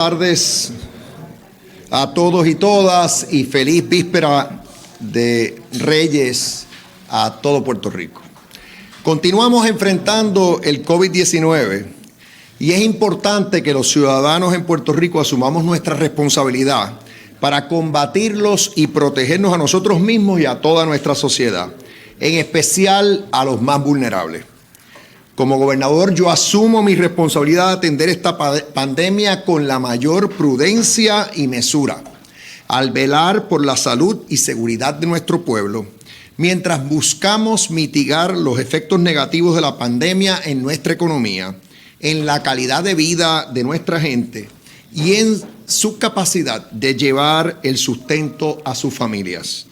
Buenas tardes a todos y todas y feliz víspera de Reyes a todo Puerto Rico. Continuamos enfrentando el COVID-19 y es importante que los ciudadanos en Puerto Rico asumamos nuestra responsabilidad para combatirlos y protegernos a nosotros mismos y a toda nuestra sociedad, en especial a los más vulnerables. Como gobernador, yo asumo mi responsabilidad de atender esta pandemia con la mayor prudencia y mesura, al velar por la salud y seguridad de nuestro pueblo, mientras buscamos mitigar los efectos negativos de la pandemia en nuestra economía, en la calidad de vida de nuestra gente y en su capacidad de llevar el sustento a sus familias.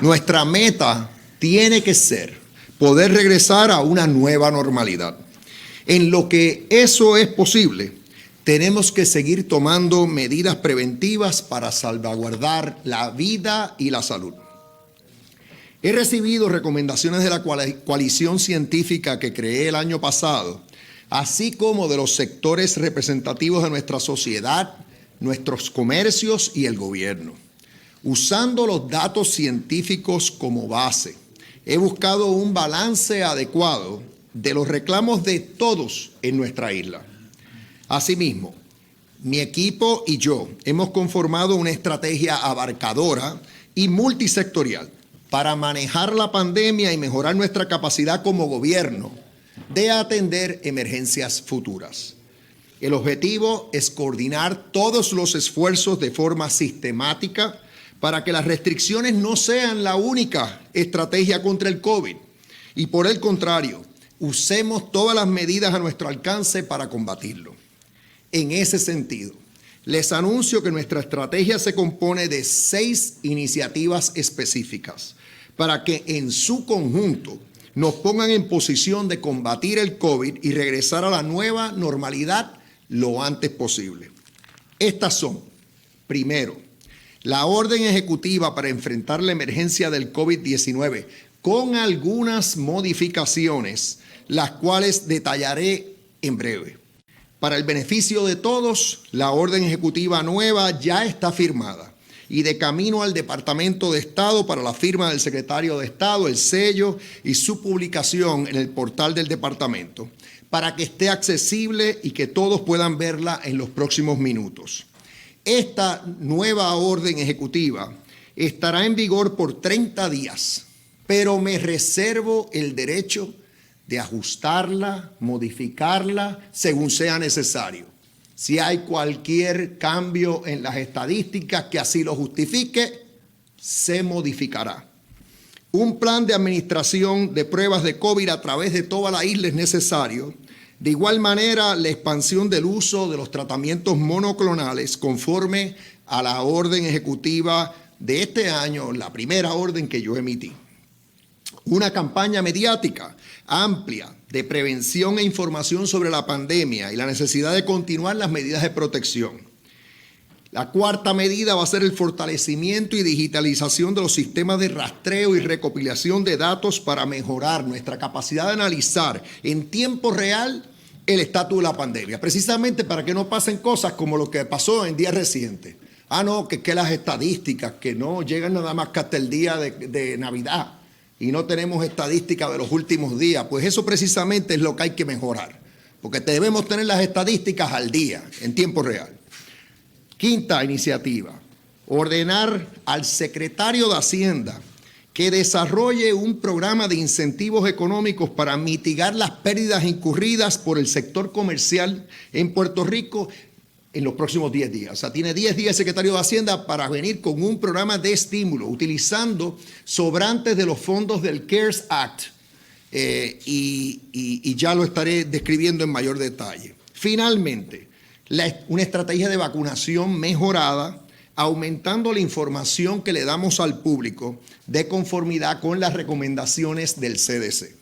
Nuestra meta tiene que ser poder regresar a una nueva normalidad. En lo que eso es posible, tenemos que seguir tomando medidas preventivas para salvaguardar la vida y la salud. He recibido recomendaciones de la coalición científica que creé el año pasado, así como de los sectores representativos de nuestra sociedad, nuestros comercios y el gobierno. Usando los datos científicos como base, he buscado un balance adecuado de los reclamos de todos en nuestra isla. Asimismo, mi equipo y yo hemos conformado una estrategia abarcadora y multisectorial para manejar la pandemia y mejorar nuestra capacidad como gobierno de atender emergencias futuras. El objetivo es coordinar todos los esfuerzos de forma sistemática para que las restricciones no sean la única estrategia contra el COVID y, por el contrario, usemos todas las medidas a nuestro alcance para combatirlo. En ese sentido, les anuncio que nuestra estrategia se compone de 6 iniciativas específicas para que en su conjunto nos pongan en posición de combatir el COVID y regresar a la nueva normalidad lo antes posible. Estas son, primero, la orden ejecutiva para enfrentar la emergencia del COVID-19 con algunas modificaciones, las cuales detallaré en breve. Para el beneficio de todos, la orden ejecutiva nueva ya está firmada y de camino al Departamento de Estado para la firma del secretario de Estado, el sello y su publicación en el portal del departamento, para que esté accesible y que todos puedan verla en los próximos minutos. Esta nueva orden ejecutiva estará en vigor por 30 días, pero me reservo el derecho de ajustarla, modificarla, según sea necesario. Si hay cualquier cambio en las estadísticas que así lo justifique, se modificará. Un plan de administración de pruebas de COVID a través de toda la isla es necesario. De igual manera, la expansión del uso de los tratamientos monoclonales conforme a la orden ejecutiva de este año, la primera orden que yo emití. Una campaña mediática amplia de prevención e información sobre la pandemia y la necesidad de continuar las medidas de protección. La cuarta medida va a ser el fortalecimiento y digitalización de los sistemas de rastreo y recopilación de datos para mejorar nuestra capacidad de analizar en tiempo real el estatus de la pandemia, precisamente para que no pasen cosas como lo que pasó en días recientes. No, que las estadísticas, que no llegan nada más que hasta el día de Navidad y no tenemos estadísticas de los últimos días. Pues eso precisamente es lo que hay que mejorar, porque debemos tener las estadísticas al día, en tiempo real. Quinta iniciativa, ordenar al secretario de Hacienda que desarrolle un programa de incentivos económicos para mitigar las pérdidas incurridas por el sector comercial en Puerto Rico en los próximos 10 días. O sea, tiene 10 días el secretario de Hacienda para venir con un programa de estímulo, utilizando sobrantes de los fondos del CARES Act, y ya lo estaré describiendo en mayor detalle. Finalmente, una estrategia de vacunación mejorada, aumentando la información que le damos al público de conformidad con las recomendaciones del CDC.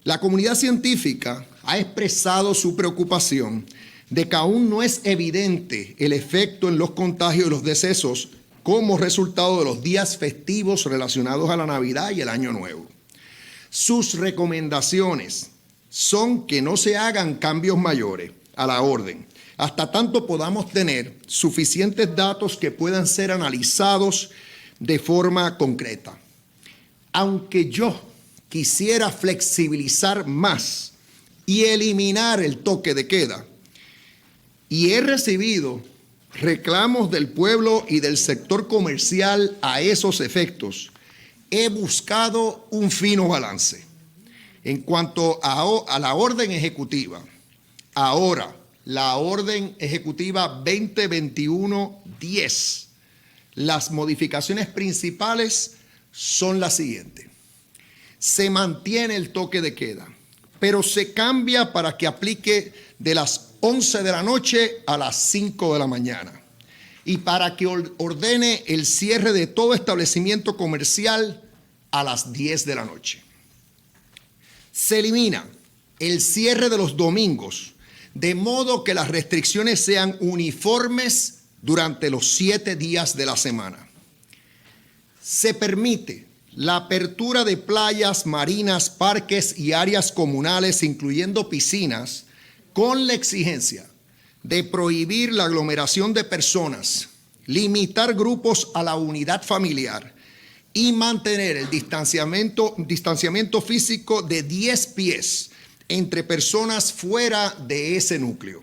La comunidad científica ha expresado su preocupación de que aún no es evidente el efecto en los contagios y los decesos como resultado de los días festivos relacionados a la Navidad y el Año Nuevo. Sus recomendaciones son que no se hagan cambios mayores a la orden, hasta tanto podamos tener suficientes datos que puedan ser analizados de forma concreta. Aunque yo quisiera flexibilizar más y eliminar el toque de queda, y he recibido reclamos del pueblo y del sector comercial a esos efectos, he buscado un fino balance. En cuanto a la orden ejecutiva, ahora la orden ejecutiva 2021-10, las modificaciones principales son las siguientes. Se mantiene el toque de queda, pero se cambia para que aplique de las 11 de la noche a las 5 de la mañana y para que ordene el cierre de todo establecimiento comercial a las 10 de la noche. Se elimina el cierre de los domingos, de modo que las restricciones sean uniformes durante los 7 días de la semana. Se permite la apertura de playas, marinas, parques y áreas comunales, incluyendo piscinas, con la exigencia de prohibir la aglomeración de personas, limitar grupos a la unidad familiar y mantener el distanciamiento físico de 10 pies entre personas fuera de ese núcleo.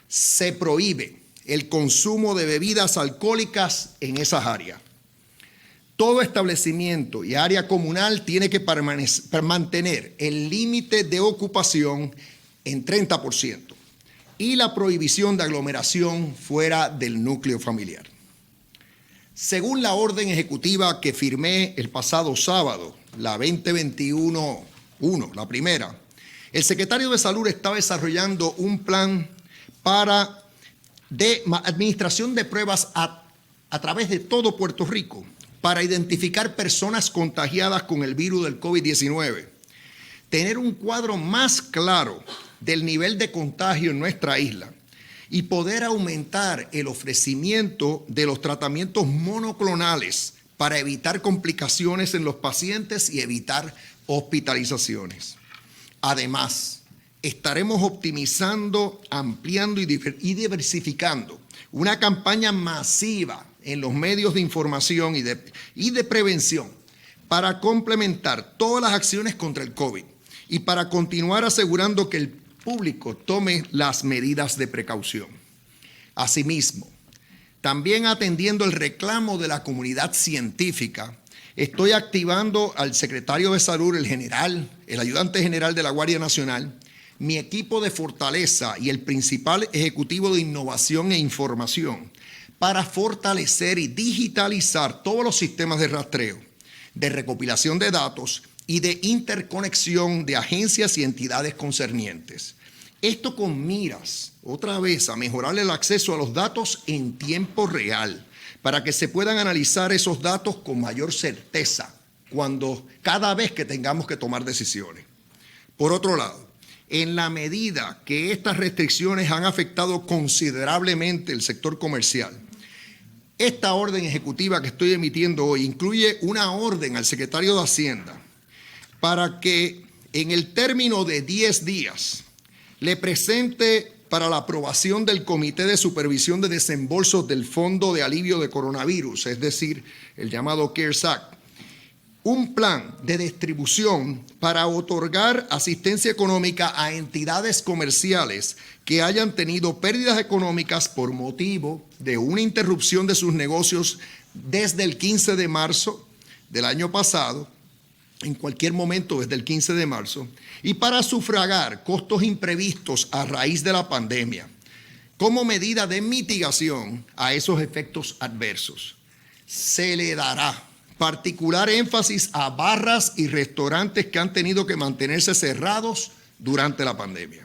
Se prohíbe el consumo de bebidas alcohólicas en esas áreas. Todo establecimiento y área comunal tiene que mantener el límite de ocupación en 30% y la prohibición de aglomeración fuera del núcleo familiar. Según la orden ejecutiva que firmé el pasado sábado, la 2021-1, la primera, el secretario de Salud está desarrollando un plan de administración de pruebas a través de todo Puerto Rico para identificar personas contagiadas con el virus del COVID-19, tener un cuadro más claro del nivel de contagio en nuestra isla y poder aumentar el ofrecimiento de los tratamientos monoclonales para evitar complicaciones en los pacientes y evitar hospitalizaciones. Además, estaremos optimizando, ampliando y diversificando una campaña masiva en los medios de información y de prevención para complementar todas las acciones contra el COVID y para continuar asegurando que el público tome las medidas de precaución. Asimismo, también atendiendo el reclamo de la comunidad científica, estoy activando al secretario de Salud, el ayudante general de la Guardia Nacional, mi equipo de fortaleza y el principal ejecutivo de innovación e información para fortalecer y digitalizar todos los sistemas de rastreo, de recopilación de datos y de interconexión de agencias y entidades concernientes. Esto con miras, otra vez, a mejorar el acceso a los datos en tiempo real, para que se puedan analizar esos datos con mayor certeza cada vez que tengamos que tomar decisiones. Por otro lado, en la medida que estas restricciones han afectado considerablemente el sector comercial, esta orden ejecutiva que estoy emitiendo hoy incluye una orden al secretario de Hacienda para que en el término de 10 días le presente para la aprobación del Comité de Supervisión de Desembolsos del Fondo de Alivio de Coronavirus, es decir, el llamado CARES Act, un plan de distribución para otorgar asistencia económica a entidades comerciales que hayan tenido pérdidas económicas por motivo de una interrupción de sus negocios desde el 15 de marzo del año pasado, en cualquier momento desde el 15 de marzo, y para sufragar costos imprevistos a raíz de la pandemia, como medida de mitigación a esos efectos adversos. Se le dará particular énfasis a barras y restaurantes que han tenido que mantenerse cerrados durante la pandemia.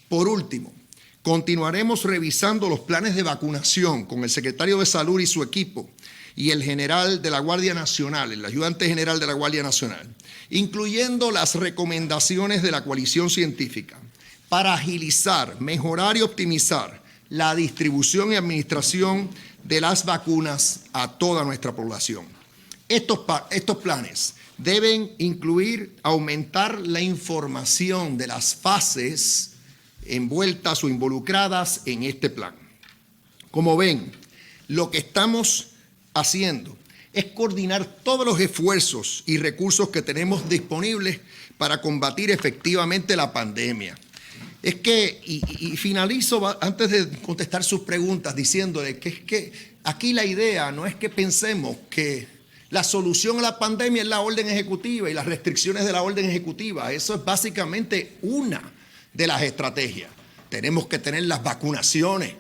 Por último, continuaremos revisando los planes de vacunación con el secretario de Salud y su equipo y el general de la Guardia Nacional, el ayudante general de la Guardia Nacional, incluyendo las recomendaciones de la coalición científica para agilizar, mejorar y optimizar la distribución y administración de las vacunas a toda nuestra población. Estos planes deben incluir aumentar la información de las fases envueltas o involucradas en este plan. Como ven, lo que estamos haciendo es coordinar todos los esfuerzos y recursos que tenemos disponibles para combatir efectivamente la pandemia. Es que, y finalizo antes de contestar sus preguntas diciéndole que es que aquí la idea no es que pensemos que la solución a la pandemia es la orden ejecutiva y las restricciones de la orden ejecutiva. Eso es básicamente una de las estrategias. Tenemos que tener las vacunaciones,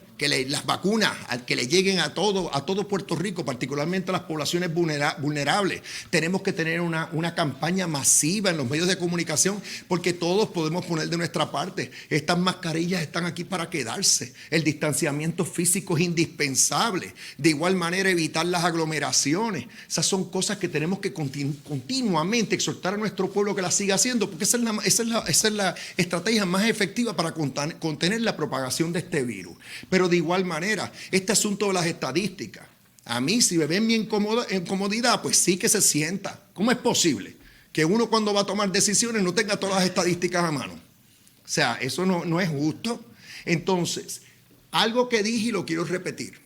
las vacunas que le lleguen a todo Puerto Rico, particularmente a las poblaciones vulnerables. Tenemos que tener una campaña masiva en los medios de comunicación porque todos podemos poner de nuestra parte. Estas mascarillas están aquí para quedarse. El distanciamiento físico es indispensable. De igual manera, evitar las aglomeraciones. Esas son cosas que tenemos que continuamente exhortar a nuestro pueblo que las siga haciendo, porque esa es la estrategia más efectiva para contener la propagación de este virus. Pero de igual manera, este asunto de las estadísticas, a mí si me ven mi incomodidad, pues sí que se sienta. ¿Cómo es posible que uno cuando va a tomar decisiones no tenga todas las estadísticas a mano? O sea, eso no es justo. Entonces, algo que dije y lo quiero repetir,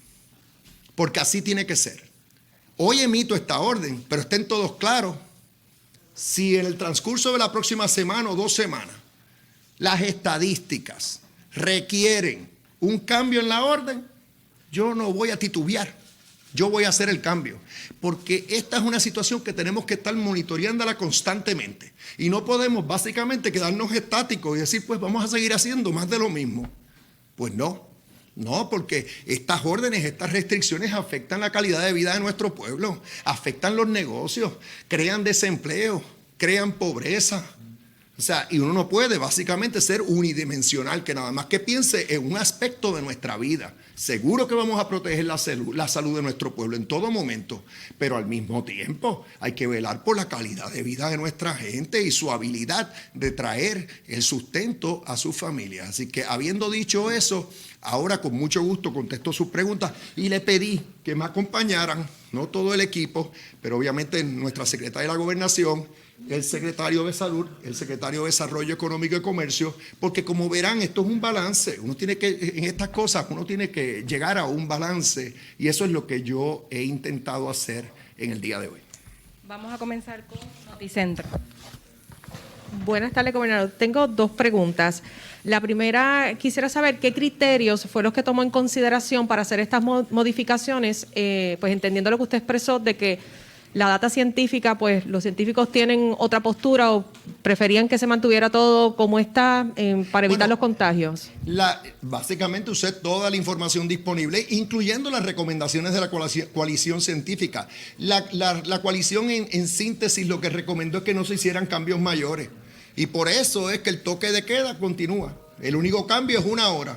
porque así tiene que ser. Hoy emito esta orden, pero estén todos claros, si en el transcurso de la próxima semana o 2 semanas, las estadísticas requieren un cambio en la orden, yo no voy a titubear, yo voy a hacer el cambio, porque esta es una situación que tenemos que estar monitoreándola constantemente y no podemos básicamente quedarnos estáticos y decir, pues vamos a seguir haciendo más de lo mismo. Pues no, porque estas órdenes, estas restricciones afectan la calidad de vida de nuestro pueblo, afectan los negocios, crean desempleo, crean pobreza. O sea, y uno no puede básicamente ser unidimensional, que nada más que piense en un aspecto de nuestra vida. Seguro que vamos a proteger la salud de nuestro pueblo en todo momento, pero al mismo tiempo hay que velar por la calidad de vida de nuestra gente y su habilidad de traer el sustento a sus familias. Así que habiendo dicho eso, ahora con mucho gusto contesto sus preguntas y le pedí que me acompañaran, no todo el equipo, pero obviamente nuestra secretaria de la Gobernación, el secretario de Salud, el secretario de Desarrollo Económico y Comercio, porque como verán, esto es un balance. Uno tiene que, en estas cosas, uno tiene que llegar a un balance y eso es lo que yo he intentado hacer en el día de hoy. Vamos a comenzar con Noticentro. Buenas tardes, gobernador. Tengo 2 preguntas. La primera, quisiera saber qué criterios fue los que tomó en consideración para hacer estas modificaciones, pues entendiendo lo que usted expresó de que la data científica, pues los científicos tienen otra postura o preferían que se mantuviera todo como está para evitar los contagios. Básicamente usé toda la información disponible, incluyendo las recomendaciones de la coalición científica. La coalición en síntesis lo que recomendó es que no se hicieran cambios mayores. Y por eso es que el toque de queda continúa. El único cambio es 1 hora.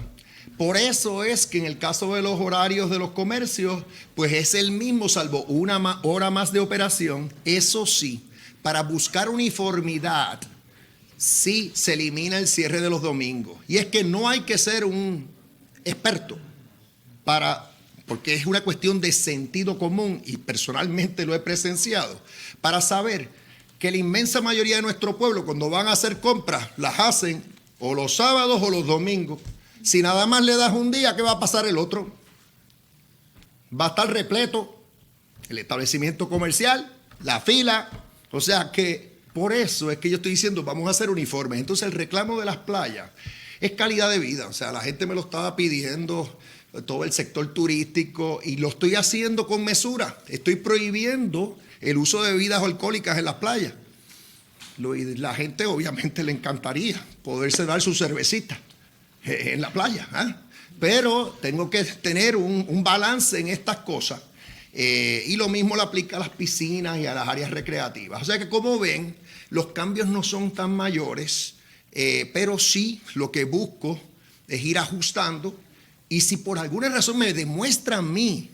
Por eso es que en el caso de los horarios de los comercios, pues es el mismo, salvo 1 hora más de operación. Eso sí, para buscar uniformidad, sí se elimina el cierre de los domingos. Y es que no hay que ser un experto porque es una cuestión de sentido común y personalmente lo he presenciado, para saber que la inmensa mayoría de nuestro pueblo cuando van a hacer compras las hacen o los sábados o los domingos. Si nada más le das un día, ¿qué va a pasar el otro? Va a estar repleto el establecimiento comercial, la fila. O sea que por eso es que yo estoy diciendo vamos a hacer uniformes. Entonces el reclamo de las playas es calidad de vida. O sea, la gente me lo estaba pidiendo, todo el sector turístico, y lo estoy haciendo con mesura. Estoy prohibiendo el uso de bebidas alcohólicas en las playas. La gente obviamente le encantaría poderse dar su cervecita en la playa, pero tengo que tener un balance en estas cosas y lo mismo le aplica a las piscinas y a las áreas recreativas. O sea que como ven, los cambios no son tan mayores, pero sí lo que busco es ir ajustando y si por alguna razón me demuestra a mí,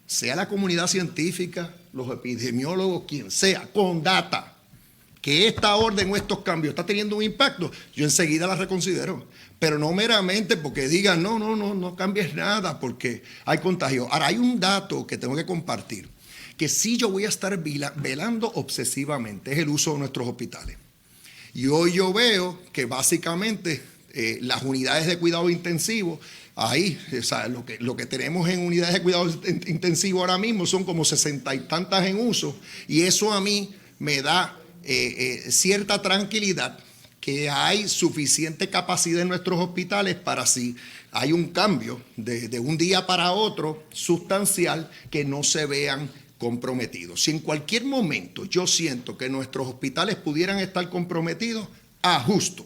sea la comunidad científica, los epidemiólogos, quien sea, con data, que esta orden o estos cambios está teniendo un impacto, yo enseguida la reconsidero. Pero no meramente porque digan, no cambies nada porque hay contagio. Ahora, hay un dato que tengo que compartir, que sí yo voy a estar velando obsesivamente, es el uso de nuestros hospitales. Y hoy yo veo que básicamente las unidades de cuidado intensivo, ahí, o sea, lo que tenemos en unidades de cuidado intensivo ahora mismo son como 60 y tantas en uso, y eso a mí me da cierta tranquilidad que hay suficiente capacidad en nuestros hospitales para si hay un cambio de un día para otro sustancial, que no se vean comprometidos. Si en cualquier momento yo siento que nuestros hospitales pudieran estar comprometidos, ajusto.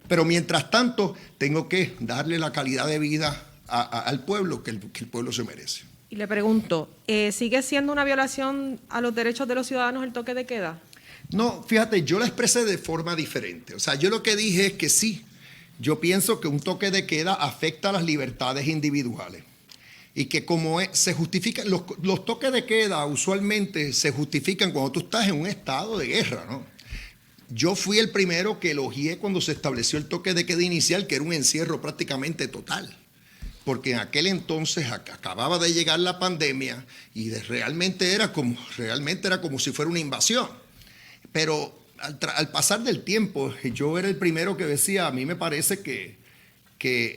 Pero mientras tanto, tengo que darle la calidad de vida al pueblo que el pueblo se merece. Y le pregunto, ¿sigue siendo una violación a los derechos de los ciudadanos el toque de queda? No, fíjate, yo la expresé de forma diferente. O sea, yo lo que dije es que sí, yo pienso que un toque de queda afecta a las libertades individuales. Y que como se justifica, los toques de queda usualmente se justifican cuando tú estás en un estado de guerra, ¿no? Yo fui el primero que elogié cuando se estableció el toque de queda inicial, que era un encierro prácticamente total. Porque en aquel entonces acababa de llegar la pandemia y realmente era como si fuera una invasión. Pero al pasar del tiempo, yo era el primero que decía, a mí me parece que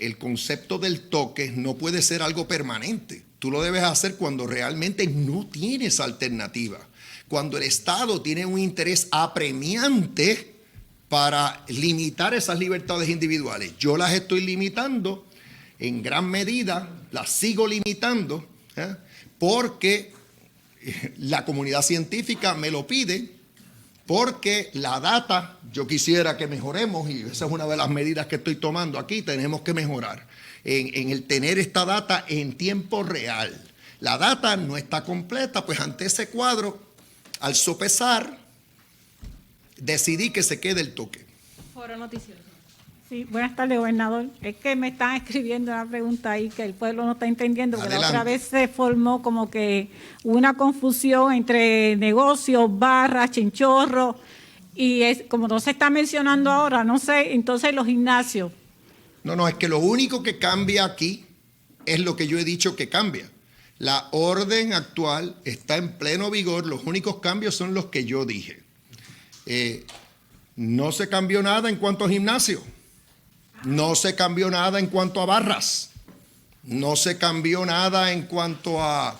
el concepto del toque no puede ser algo permanente. Tú lo debes hacer cuando realmente no tienes alternativa. Cuando el Estado tiene un interés apremiante para limitar esas libertades individuales. Yo las estoy limitando en gran medida, las sigo limitando, porque la comunidad científica me lo pide, porque la data, yo quisiera que mejoremos, y esa es una de las medidas que estoy tomando aquí, tenemos que mejorar en el tener esta data en tiempo real. La data no está completa, pues ante ese cuadro, al sopesar, decidí que se quede el toque. Foro Noticioso. Sí, buenas tardes, gobernador. Es que me están escribiendo una pregunta ahí que el pueblo no está entendiendo, porque la otra vez se formó como que una confusión entre negocios, barras, chinchorros, y es, como no se está mencionando ahora, no sé, entonces los gimnasios. No, es que lo único que cambia aquí es lo que yo he dicho que cambia. La orden actual está en pleno vigor, los únicos cambios son los que yo dije. No se cambió nada en cuanto a gimnasio. No se cambió nada en cuanto a barras. No se cambió nada en cuanto a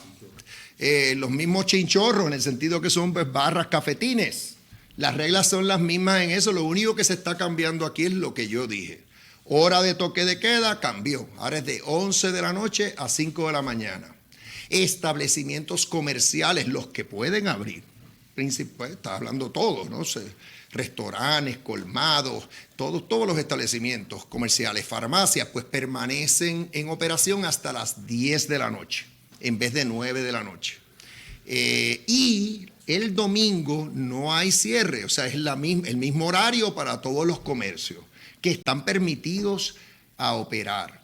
los mismos chinchorros, en el sentido que son pues, barras, cafetines. Las reglas son las mismas en eso. Lo único que se está cambiando aquí es lo que yo dije. Hora de toque de queda cambió. Ahora es de 11 de la noche a 5 de la mañana. Establecimientos comerciales, los que pueden abrir. Pues, está hablando todo, no sé. Restaurantes, colmados, todos los establecimientos comerciales, farmacias, pues permanecen en operación hasta las 10 de la noche, en vez de 9 de la noche. Y el domingo no hay cierre, o sea, es el mismo horario para todos los comercios que están permitidos a operar.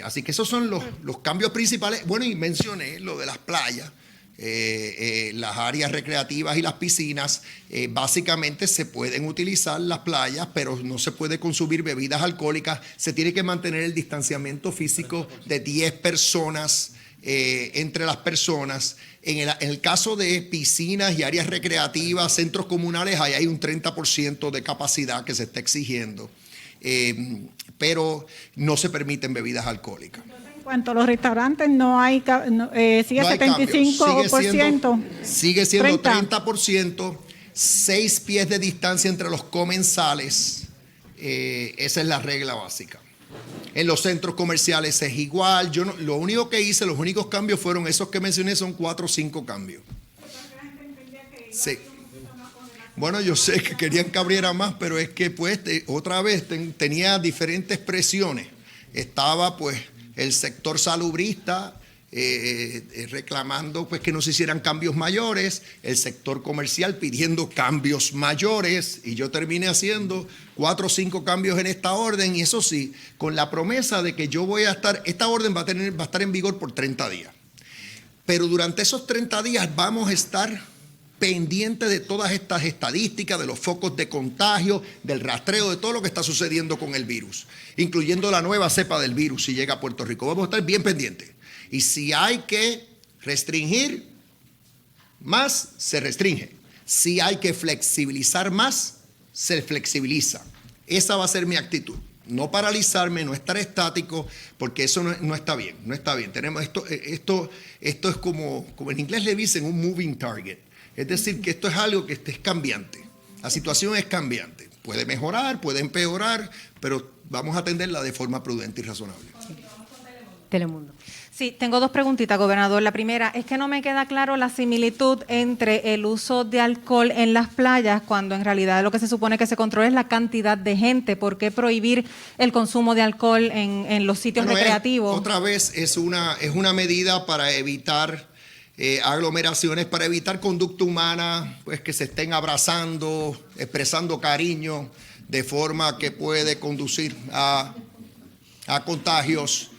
Así que esos son los cambios principales. Bueno, y mencioné lo de las playas. Las áreas recreativas y las piscinas, básicamente se pueden utilizar las playas, pero no se puede consumir bebidas alcohólicas. Se tiene que mantener el distanciamiento físico de 10 personas entre las personas. En el caso de piscinas y áreas recreativas, centros comunales, ahí hay un 30% de capacidad que se está exigiendo, pero no se permiten bebidas alcohólicas. En cuanto a los restaurantes, no hay, sigue no hay 75%. Sigue siendo 30%, 6 pies de distancia entre los comensales. Esa es la regla básica. En los centros comerciales es igual. Lo único que hice, los únicos cambios fueron esos que mencioné, son 4 o 5 cambios. Sí. Bueno, yo sé que querían que abriera más, pero es que pues otra vez tenía diferentes presiones. Estaba pues el sector salubrista reclamando pues que no se hicieran cambios mayores, el sector comercial pidiendo cambios mayores, y yo terminé haciendo 4 o 5 cambios en esta orden, y eso sí, con la promesa de que esta orden va a estar en vigor por 30 días. Pero durante esos 30 días vamos a estar pendientes de todas estas estadísticas, de los focos de contagio, del rastreo, de todo lo que está sucediendo con el virus, incluyendo la nueva cepa del virus si llega a Puerto Rico. Vamos a estar bien pendientes. Y si hay que restringir más, se restringe. Si hay que flexibilizar más, se flexibiliza. Esa va a ser mi actitud. no paralizarme, no estar estático, porque eso no está bien, no está bien. Tenemos esto es como en inglés le dicen un moving target, es decir, que esto es algo que es cambiante, la situación es cambiante, puede mejorar, puede empeorar, pero vamos a atenderla de forma prudente y razonable. Telemundo. Sí, tengo dos preguntitas, gobernador. La primera es que no me queda claro la similitud entre el uso de alcohol en las playas, cuando en realidad lo que se supone que se controla es la cantidad de gente. ¿Por qué prohibir el consumo de alcohol en los sitios recreativos? Otra vez es una medida para evitar aglomeraciones, para evitar conducta humana, pues que se estén abrazando, expresando cariño, de forma que puede conducir a contagios.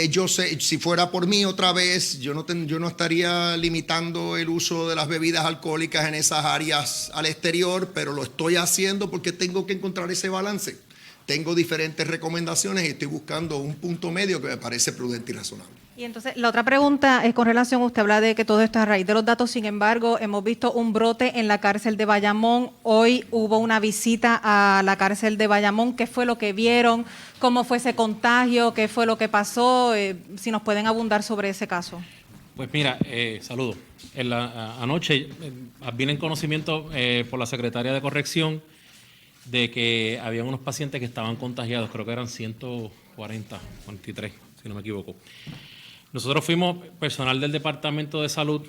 Yo sé, si fuera por mí otra vez, yo no estaría limitando el uso de las bebidas alcohólicas en esas áreas al exterior, pero lo estoy haciendo porque tengo que encontrar ese balance. Tengo diferentes recomendaciones y estoy buscando un punto medio que me parece prudente y razonable. Y entonces, la otra pregunta es con relación, usted habla de que todo esto es a raíz de los datos, sin embargo, hemos visto un brote en la cárcel de Bayamón. Hoy hubo una visita a la cárcel de Bayamón. ¿Qué fue lo que vieron? ¿Cómo fue ese contagio? ¿Qué fue lo que pasó? Si nos pueden abundar sobre ese caso. Pues mira, saludos. Anoche vine en conocimiento por la Secretaría de Corrección de que había unos pacientes que estaban contagiados, creo que eran 143, si no me equivoco. Nosotros fuimos personal del Departamento de Salud,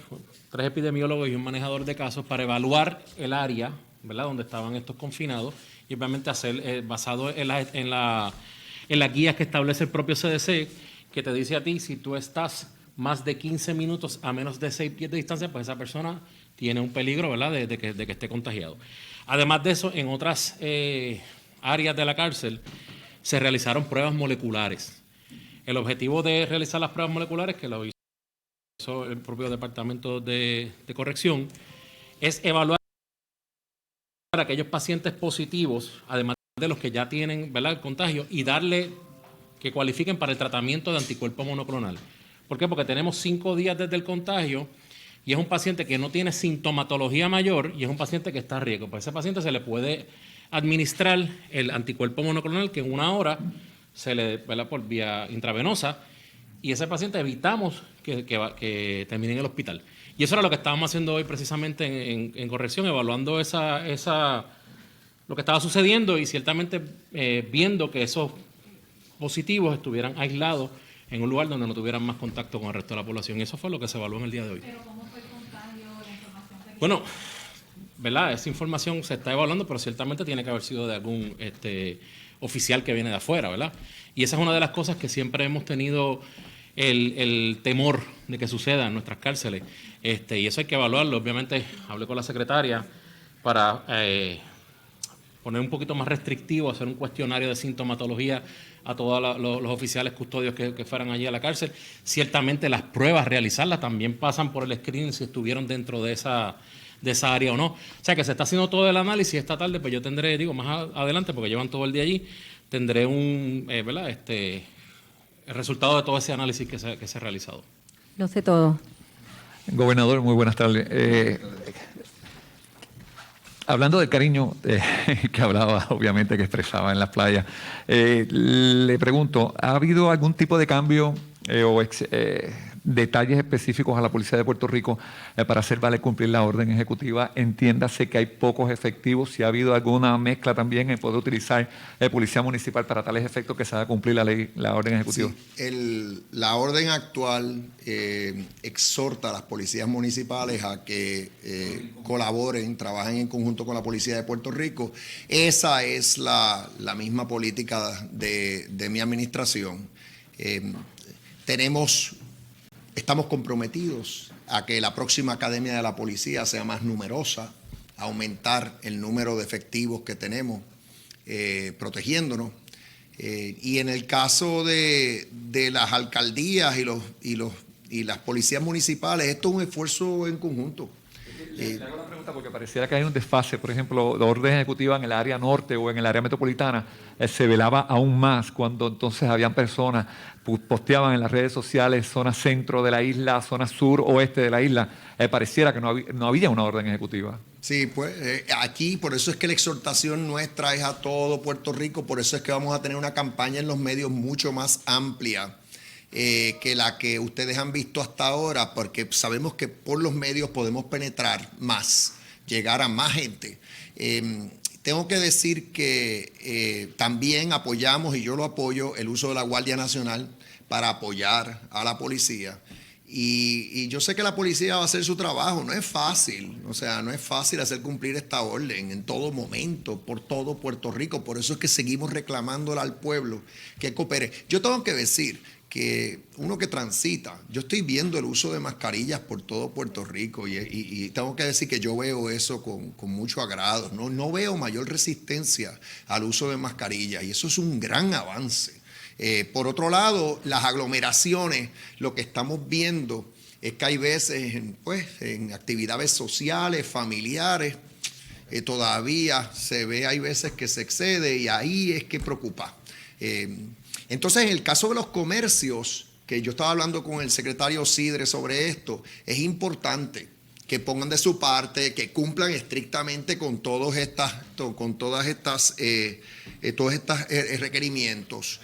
3 epidemiólogos y un manejador de casos, para evaluar el área, ¿verdad?, donde estaban estos confinados, y obviamente hacer, basado en las guías que establece el propio CDC, que te dice a ti, si tú estás más de 15 minutos a menos de 6 pies de distancia, pues esa persona tiene un peligro, ¿verdad?, de que esté contagiado. Además de eso, en otras áreas de la cárcel se realizaron pruebas moleculares. El objetivo de realizar las pruebas moleculares, que lo hizo el propio Departamento de Corrección, es evaluar a aquellos pacientes positivos, además de los que ya tienen, ¿verdad?, el contagio, y darle que cualifiquen para el tratamiento de anticuerpo monoclonal. ¿Por qué? Porque tenemos 5 días desde el contagio y es un paciente que no tiene sintomatología mayor y es un paciente que está a riesgo. Pues a ese paciente se le puede administrar el anticuerpo monoclonal, que en 1 hora se le, ¿verdad?, por vía intravenosa, y ese paciente evitamos que termine en el hospital. Y eso era lo que estábamos haciendo hoy precisamente en Corrección, evaluando lo que estaba sucediendo y ciertamente viendo que esos positivos estuvieran aislados en un lugar donde no tuvieran más contacto con el resto de la población. Y eso fue lo que se evaluó en el día de hoy. ¿Pero cómo fue el contagio, la información que Bueno, ¿verdad?, esa información se está evaluando, pero ciertamente tiene que haber sido de algún oficial que viene de afuera, ¿verdad? Y esa es una de las cosas que siempre hemos tenido el temor de que suceda en nuestras cárceles. Y eso hay que evaluarlo. Obviamente, hablé con la secretaria para poner un poquito más restrictivo, hacer un cuestionario de sintomatología a todos los oficiales custodios que fueran allí a la cárcel. Ciertamente las pruebas, realizarlas, también pasan por el screening si estuvieron dentro de esa área o no. O sea que se está haciendo todo el análisis. Esta tarde pues yo tendré, más adelante, porque llevan todo el día allí, tendré ¿verdad?, el resultado de todo ese análisis que se ha realizado. Lo sé todo. Gobernador, muy buenas tardes. Hablando del cariño que hablaba, obviamente, que expresaba en las playas, le pregunto, ¿ha habido algún tipo de cambio o detalles específicos a la Policía de Puerto Rico para hacer valer cumplir la orden ejecutiva? Entiéndase que hay pocos efectivos. Si ha habido alguna mezcla también en poder utilizar Policía Municipal para tales efectos que se haga cumplir la orden ejecutiva. Sí, la orden actual exhorta a las policías municipales a que colaboren, trabajen en conjunto con la Policía de Puerto Rico. Esa es la misma política de mi administración. Estamos comprometidos a que la próxima Academia de la Policía sea más numerosa, aumentar el número de efectivos que tenemos protegiéndonos. Y en el caso de las alcaldías y las policías municipales, esto es un esfuerzo en conjunto. Le hago la pregunta porque pareciera que hay un desfase. Por ejemplo, la orden ejecutiva en el área norte o en el área metropolitana se velaba aún más cuando entonces habían personas, posteaban en las redes sociales zona centro de la isla, zona sur, oeste de la isla. Pareciera que no había una orden ejecutiva. Sí, pues aquí por eso es que la exhortación nuestra es a todo Puerto Rico, por eso es que vamos a tener una campaña en los medios mucho más amplia que la que ustedes han visto hasta ahora, porque sabemos que por los medios podemos penetrar más, llegar a más gente. Tengo que decir que también apoyamos, y yo lo apoyo, el uso de la Guardia Nacional para apoyar a la policía. Y yo sé que la policía va a hacer su trabajo, no es fácil, o sea, no es fácil hacer cumplir esta orden en todo momento, por todo Puerto Rico, por eso es que seguimos reclamándole al pueblo que coopere. Yo tengo que decir que uno que transita, yo estoy viendo el uso de mascarillas por todo Puerto Rico y tengo que decir que yo veo eso con mucho agrado, no veo mayor resistencia al uso de mascarillas y eso es un gran avance. Por otro lado, las aglomeraciones, lo que estamos viendo es que hay veces en actividades sociales, familiares, todavía se ve, hay veces que se excede y ahí es que preocupa. Entonces, en el caso de los comercios, que yo estaba hablando con el secretario Sidre sobre esto, es importante que pongan de su parte, que cumplan estrictamente con todos estos requerimientos.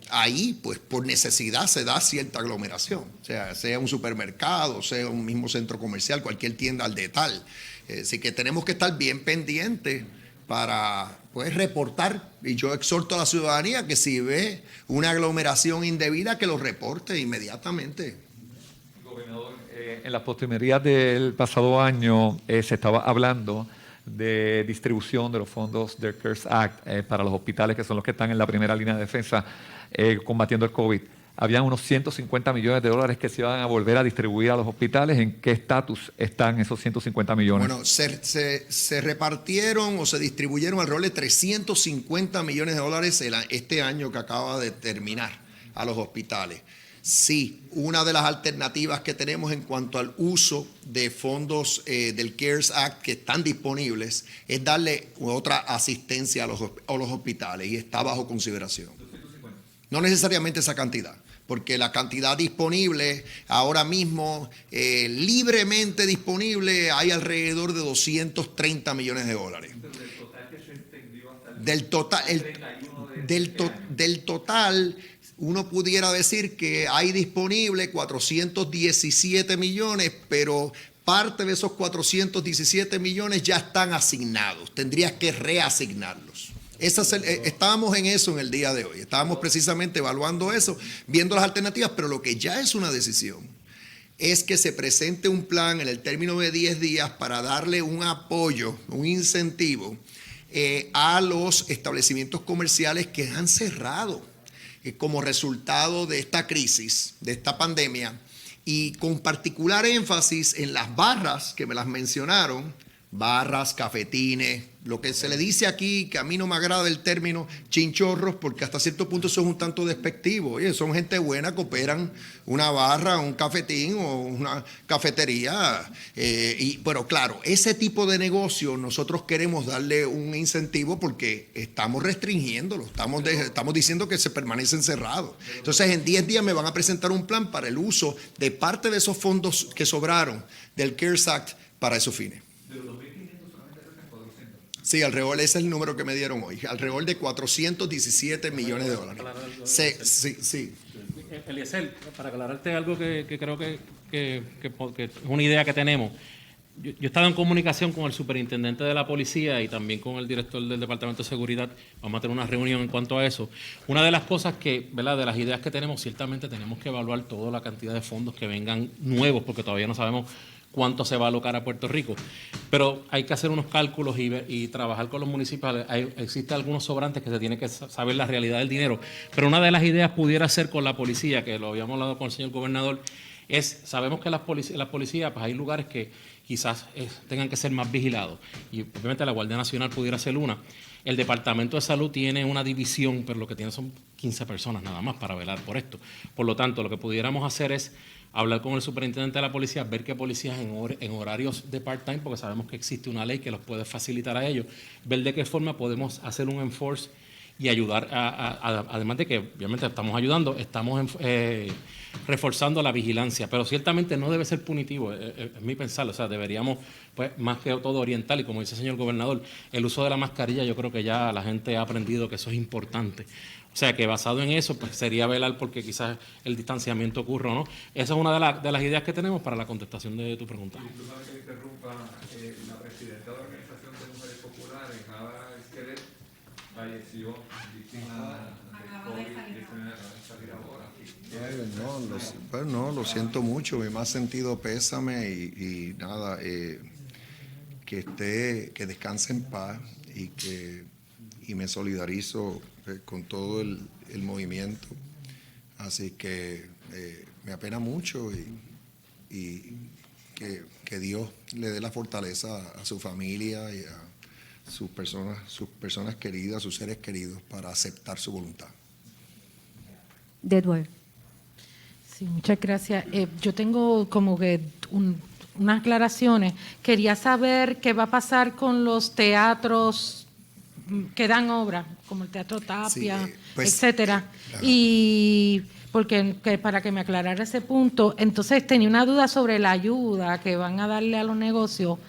Ahí, pues por necesidad se da cierta aglomeración, o sea un supermercado, sea un mismo centro comercial, cualquier tienda al detalle. Así que tenemos que estar bien pendientes para reportar, y yo exhorto a la ciudadanía que si ve una aglomeración indebida que lo reporte inmediatamente. Gobernador, en las postrimerías del pasado año se estaba hablando de distribución de los fondos del CARES Act para los hospitales, que son los que están en la primera línea de defensa combatiendo el COVID. Habían unos 150 millones de dólares que se iban a volver a distribuir a los hospitales. ¿En qué estatus están esos 150 millones? Bueno, se repartieron o se distribuyeron alrededor de 350 millones de dólares este año que acaba de terminar a los hospitales. Sí, una de las alternativas que tenemos en cuanto al uso de fondos del CARES Act que están disponibles es darle otra asistencia a los hospitales y está bajo consideración. No necesariamente esa cantidad, porque la cantidad disponible ahora mismo, libremente disponible, hay alrededor de 230 millones de dólares. Del total, uno pudiera decir que hay disponible 417 millones, pero parte de esos 417 millones ya están asignados. Tendrías que reasignarlos. Estábamos en eso en el día de hoy. Estábamos precisamente evaluando eso, viendo las alternativas, pero lo que ya es una decisión es que se presente un plan en el término de 10 días para darle un apoyo, un incentivo a los establecimientos comerciales que han cerrado como resultado de esta crisis, de esta pandemia, y con particular énfasis en las barras que me las mencionaron, barras, cafetines, lo que se le dice aquí, que a mí no me agrada el término chinchorros, porque hasta cierto punto eso es un tanto despectivo. Oye, son gente buena que operan una barra, un cafetín o una cafetería. Pero claro, ese tipo de negocio nosotros queremos darle un incentivo porque estamos restringiéndolo, estamos diciendo que se permanecen cerrados. Entonces, en 10 días me van a presentar un plan para el uso de parte de esos fondos que sobraron del CARES Act para esos fines. Sí, alrededor, ese es el número que me dieron hoy, alrededor de 417 millones de dólares. Sí. Eliezer, para aclararte algo que creo que es una idea que tenemos. Yo he estado en comunicación con el superintendente de la policía y también con el director del Departamento de Seguridad. Vamos a tener una reunión en cuanto a eso. Una de las cosas que, ¿verdad?, de las ideas que tenemos, ciertamente tenemos que evaluar toda la cantidad de fondos que vengan nuevos, porque todavía no sabemos cuánto se va a alocar a Puerto Rico. Pero hay que hacer unos cálculos y trabajar con los municipios. Existen algunos sobrantes que se tiene que saber la realidad del dinero. Pero una de las ideas pudiera ser con la policía, que lo habíamos hablado con el señor gobernador, sabemos que las policías, pues hay lugares que quizás tengan que ser más vigilados. Y obviamente la Guardia Nacional pudiera ser una. El Departamento de Salud tiene una división, pero lo que tiene son 15 personas nada más para velar por esto. Por lo tanto, lo que pudiéramos hacer es hablar con el superintendente de la policía, ver qué policías en horarios de part-time, porque sabemos que existe una ley que los puede facilitar a ellos, ver de qué forma podemos hacer un enforce y ayudar, además de que obviamente estamos ayudando, estamos reforzando la vigilancia, pero ciertamente no debe ser punitivo, es mi pensar, o sea, deberíamos, pues, más que todo oriental, y como dice el señor gobernador, el uso de la mascarilla, yo creo que ya la gente ha aprendido que eso es importante. O sea, que basado en eso, pues sería velar porque quizás el distanciamiento ocurra o no. Esa es una de las ideas que tenemos para la contestación de tu pregunta. Disculpa que interrumpa, la presidenta de la Organización de Mujeres Populares, Ada Esquelet, falleció víctima de COVID-19, salir ahora. No, lo siento mucho, mi más sentido pésame y nada, que descanse en paz y me solidarizo con todo el movimiento. Así que me apena mucho y que Dios le dé la fortaleza a su familia y a sus personas queridas, sus seres queridos, para aceptar su voluntad. Deadwell. Sí, muchas gracias. Yo tengo como que unas aclaraciones. Quería saber qué va a pasar con los teatros que dan obra, como el Teatro Tapia, Sí, pues, etcétera. Y porque para que me aclarara ese punto, entonces tenía una duda sobre la ayuda que van a darle a los negocios.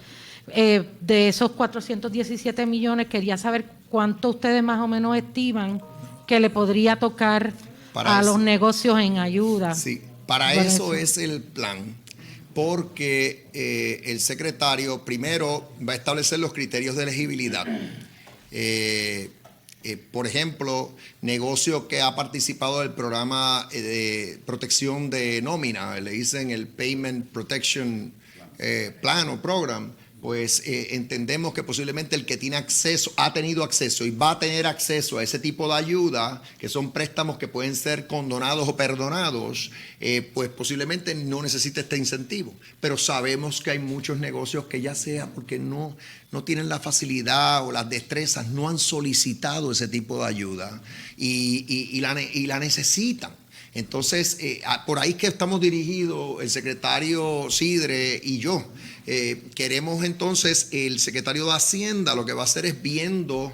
De esos 417 millones, quería saber cuánto ustedes más o menos estiman que le podría tocar a los negocios en ayuda. Sí, para eso es el plan, porque el secretario primero va a establecer los criterios de elegibilidad. Por ejemplo, negocio que ha participado del programa de protección de nómina, le dicen el Payment Protection Plan o Program, pues entendemos que posiblemente el que tiene acceso, ha tenido acceso y va a tener acceso a ese tipo de ayuda, que son préstamos que pueden ser condonados o perdonados, pues posiblemente no necesite este incentivo. Pero sabemos que hay muchos negocios que ya sea porque no tienen la facilidad o las destrezas, no han solicitado ese tipo de ayuda y la necesitan. Entonces, por ahí que estamos dirigidos el secretario Sidre y yo. Queremos entonces, el secretario de Hacienda lo que va a hacer es viendo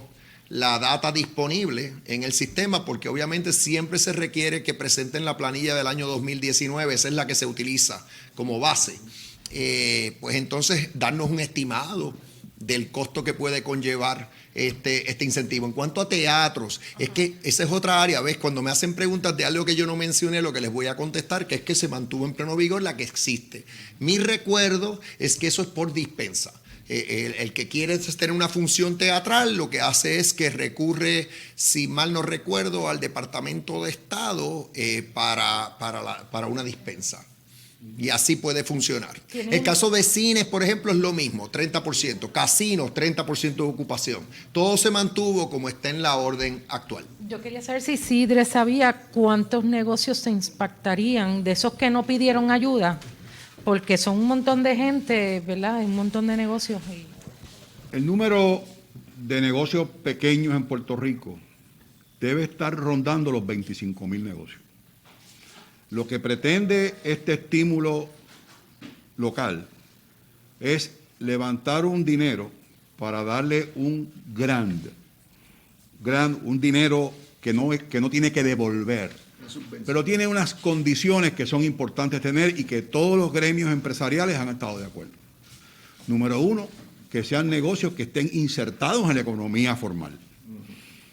la data disponible en el sistema, porque obviamente siempre se requiere que presenten la planilla del año 2019, esa es la que se utiliza como base. Pues entonces darnos un estimado del costo que puede conllevar este incentivo. En cuanto a teatros, es que esa es otra área, ¿ves? Cuando me hacen preguntas de algo que yo no mencioné, lo que les voy a contestar, que es que se mantuvo en pleno vigor la que existe. Mi recuerdo es que eso es por dispensa. El que quiere tener una función teatral, lo que hace es que recurre, si mal no recuerdo, al Departamento de Estado para una dispensa. Y así puede funcionar. El caso de cines, por ejemplo, es lo mismo, 30%. Casinos, 30% de ocupación. Todo se mantuvo como está en la orden actual. Yo quería saber si Sidre sabía cuántos negocios se impactarían de esos que no pidieron ayuda, porque son un montón de gente, ¿verdad? Un montón de negocios. El número de negocios pequeños en Puerto Rico debe estar rondando los 25,000 negocios. Lo que pretende este estímulo local es levantar un dinero para darle un dinero que no tiene que devolver, pero tiene unas condiciones que son importantes tener y que todos los gremios empresariales han estado de acuerdo. Número uno, que sean negocios que estén insertados en la economía formal.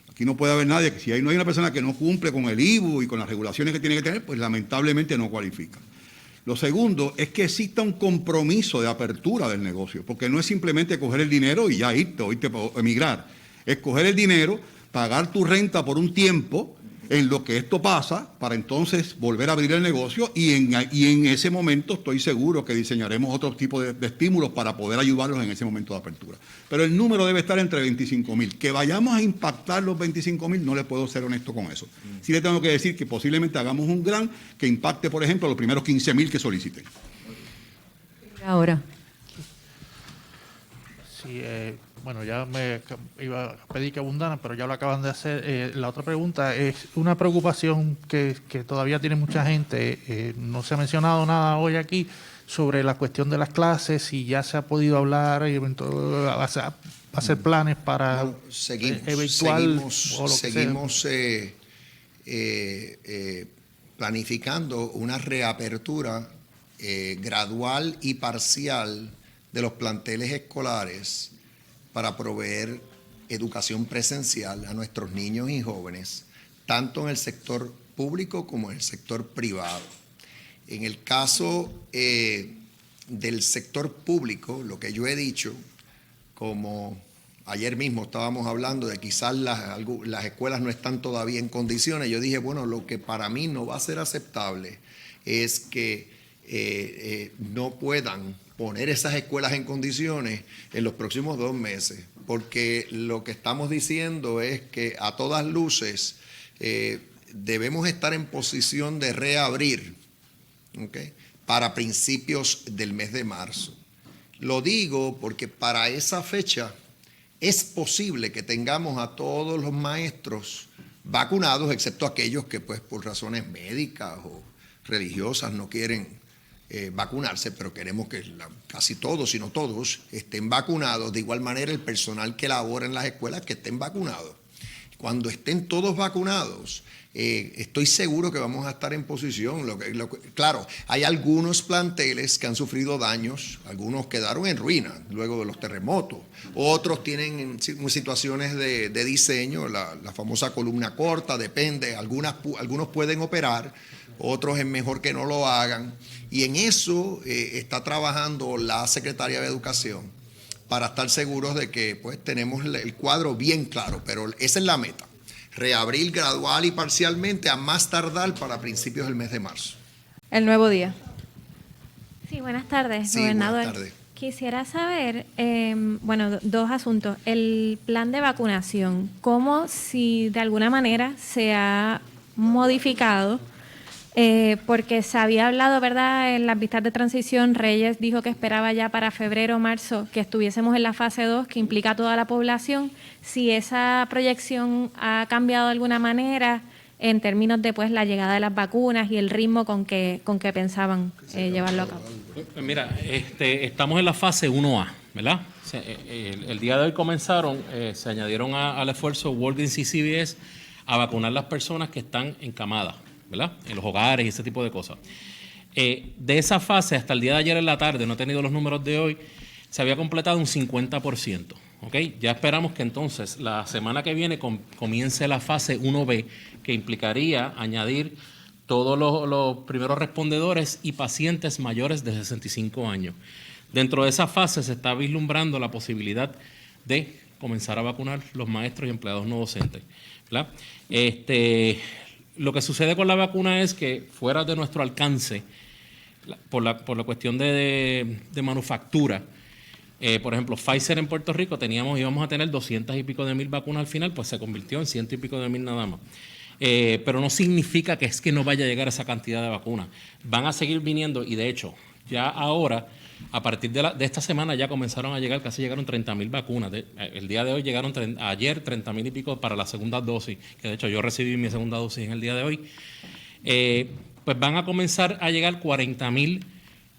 Aquí no puede haber nadie, que si no hay una persona que no cumple con el IVU y con las regulaciones que tiene que tener, pues lamentablemente no cualifica. Lo segundo es que exista un compromiso de apertura del negocio, porque no es simplemente coger el dinero y ya irte o emigrar. Es coger el dinero, pagar tu renta por un tiempo en lo que esto pasa, para entonces volver a abrir el negocio y en ese momento estoy seguro que diseñaremos otro tipo de estímulos para poder ayudarlos en ese momento de apertura. Pero el número debe estar entre 25,000. Que vayamos a impactar los 25,000, no le puedo ser honesto con eso. Sí le tengo que decir que posiblemente hagamos un grant que impacte, por ejemplo, los primeros 15,000 que soliciten. Ahora. Sí, bueno, ya me iba a pedir que abundaran, pero ya lo acaban de hacer. La otra pregunta es una preocupación que todavía tiene mucha gente. No se ha mencionado nada hoy aquí sobre la cuestión de las clases, si ya se ha podido hablar y hacer planes para seguimos planificando una reapertura gradual y parcial de los planteles escolares para proveer educación presencial a nuestros niños y jóvenes, tanto en el sector público como en el sector privado. En el caso del sector público, lo que yo he dicho, como ayer mismo estábamos hablando de quizás las escuelas no están todavía en condiciones, yo dije, bueno, lo que para mí no va a ser aceptable es que no puedan poner esas escuelas en condiciones en los próximos 2 meses, porque lo que estamos diciendo es que a todas luces debemos estar en posición de reabrir, ¿okay?, para principios del mes de marzo. Lo digo porque para esa fecha es posible que tengamos a todos los maestros vacunados, excepto aquellos que pues por razones médicas o religiosas no quieren vacunarse, pero queremos que casi todos, si no todos, estén vacunados. De igual manera el personal que labora en las escuelas que estén vacunados. Cuando estén todos vacunados, estoy seguro que vamos a estar en posición. Claro, hay algunos planteles que han sufrido daños, algunos quedaron en ruina luego de los terremotos, otros tienen situaciones de diseño, la famosa columna corta, depende, algunos pueden operar, otros es mejor que no lo hagan, y en eso está trabajando la Secretaría de Educación para estar seguros de que pues tenemos el cuadro bien claro, pero esa es la meta, reabrir gradual y parcialmente a más tardar para principios del mes de marzo. El Nuevo Día. Sí, buenas tardes, Sí, gobernador. buenas tardes. Quisiera saber, dos asuntos. El plan de vacunación, ¿cómo si de alguna manera se ha modificado? Porque se había hablado, ¿verdad?, en las vistas de transición, Reyes dijo que esperaba ya para febrero o marzo que estuviésemos en la fase 2, que implica a toda la población. Si esa proyección ha cambiado de alguna manera en términos de pues la llegada de las vacunas y el ritmo con que pensaban llevarlo a cabo. Mira, estamos en la fase 1A, ¿verdad? El día de hoy comenzaron, se añadieron al esfuerzo Walgreens y CVS a vacunar las personas que están encamadas, ¿verdad?, en los hogares y ese tipo de cosas. De esa fase, hasta el día de ayer en la tarde, no he tenido los números de hoy, se había completado un 50%. ¿Okay? Ya esperamos que entonces la semana que viene comience la fase 1B, que implicaría añadir todos los primeros respondedores y pacientes mayores de 65 años. Dentro de esa fase se está vislumbrando la posibilidad de comenzar a vacunar los maestros y empleados no docentes, ¿verdad? Lo que sucede con la vacuna es que fuera de nuestro alcance, por la cuestión de manufactura, por ejemplo, Pfizer en Puerto Rico íbamos a tener 200 y pico de mil vacunas al final, pues se convirtió en 100 y pico de mil nada más. Pero no significa que es que no vaya a llegar esa cantidad de vacunas. Van a seguir viniendo y de hecho, ya ahora, a partir de esta semana ya comenzaron a llegar, casi llegaron 30.000 vacunas. El día de hoy llegaron, ayer 30.000 y pico para la segunda dosis, que de hecho yo recibí mi segunda dosis en el día de hoy. Pues van a comenzar a llegar 40.000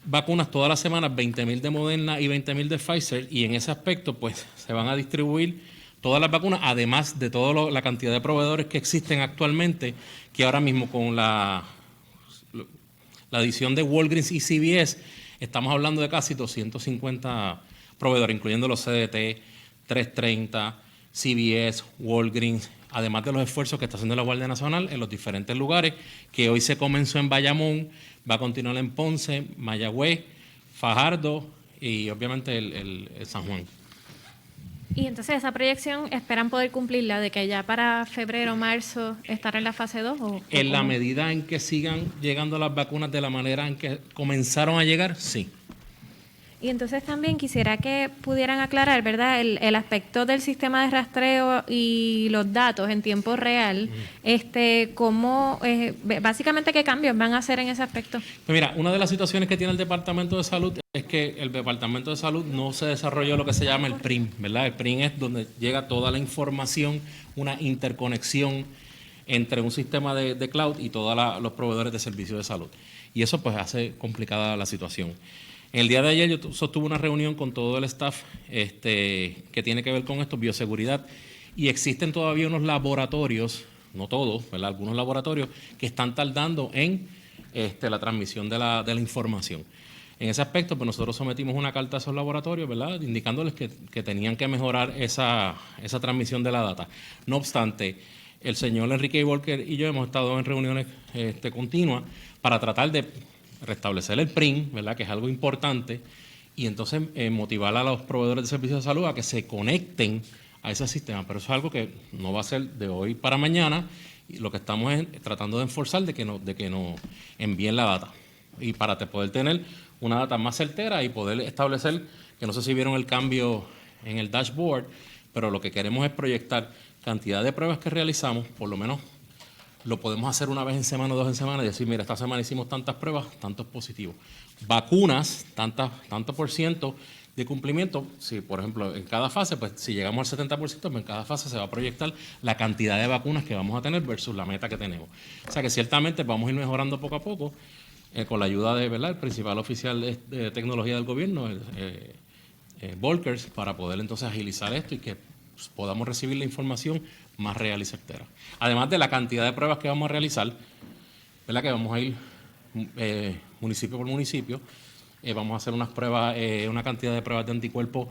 vacunas todas las semanas, 20.000 de Moderna y 20.000 de Pfizer, y en ese aspecto pues se van a distribuir todas las vacunas, además de toda la cantidad de proveedores que existen actualmente, que ahora mismo con la adición de Walgreens y CVS, estamos hablando de casi 250 proveedores, incluyendo los CDT, 330, CVS, Walgreens, además de los esfuerzos que está haciendo la Guardia Nacional en los diferentes lugares, que hoy se comenzó en Bayamón, va a continuar en Ponce, Mayagüez, Fajardo y obviamente el San Juan. Y entonces esa proyección, ¿esperan poder cumplirla de que ya para febrero o marzo estará en la fase 2? En la medida en que sigan llegando las vacunas de la manera en que comenzaron a llegar, sí. Y entonces también quisiera que pudieran aclarar, ¿verdad?, el aspecto del sistema de rastreo y los datos en tiempo real, cómo, básicamente qué cambios van a hacer en ese aspecto. Pues mira, una de las situaciones que tiene el Departamento de Salud es que el Departamento de Salud no se desarrolló lo que se llama el PRIM, ¿verdad? El PRIM es donde llega toda la información, una interconexión entre un sistema de cloud y todos los proveedores de servicios de salud. Y eso pues hace complicada la situación. El día de ayer yo sostuve una reunión con todo el staff que tiene que ver con esto, bioseguridad, y existen todavía unos laboratorios, no todos, ¿verdad? Algunos laboratorios que están tardando en la transmisión de la información. En ese aspecto, pues nosotros sometimos una carta a esos laboratorios, ¿verdad?, indicándoles que tenían que mejorar esa transmisión de la data. No obstante, el señor Enrique Volker y yo hemos estado en reuniones continuas para tratar de restablecer el PRIN, ¿verdad?, que es algo importante, y entonces motivar a los proveedores de servicios de salud a que se conecten a ese sistema. Pero eso es algo que no va a ser de hoy para mañana, y lo que estamos es tratando de enforzar de que nos envíen la data. Y para poder tener una data más certera y poder establecer, que no sé si vieron el cambio en el dashboard, pero lo que queremos es proyectar cantidad de pruebas que realizamos, por lo menos lo podemos hacer una vez en semana o 2 en semana y decir, mira, esta semana hicimos tantas pruebas, tantos positivos. Vacunas, tanto por ciento de cumplimiento, si por ejemplo en cada fase, pues si llegamos al 70%, pues en cada fase se va a proyectar la cantidad de vacunas que vamos a tener versus la meta que tenemos. O sea que ciertamente vamos a ir mejorando poco a poco con la ayuda de, ¿verdad?, el principal oficial de tecnología del gobierno, Volkers, para poder entonces agilizar esto y que podamos recibir la información más real y certera. Además de la cantidad de pruebas que vamos a realizar, ¿verdad?, que vamos a ir municipio por municipio, vamos a hacer unas pruebas, una cantidad de pruebas de anticuerpos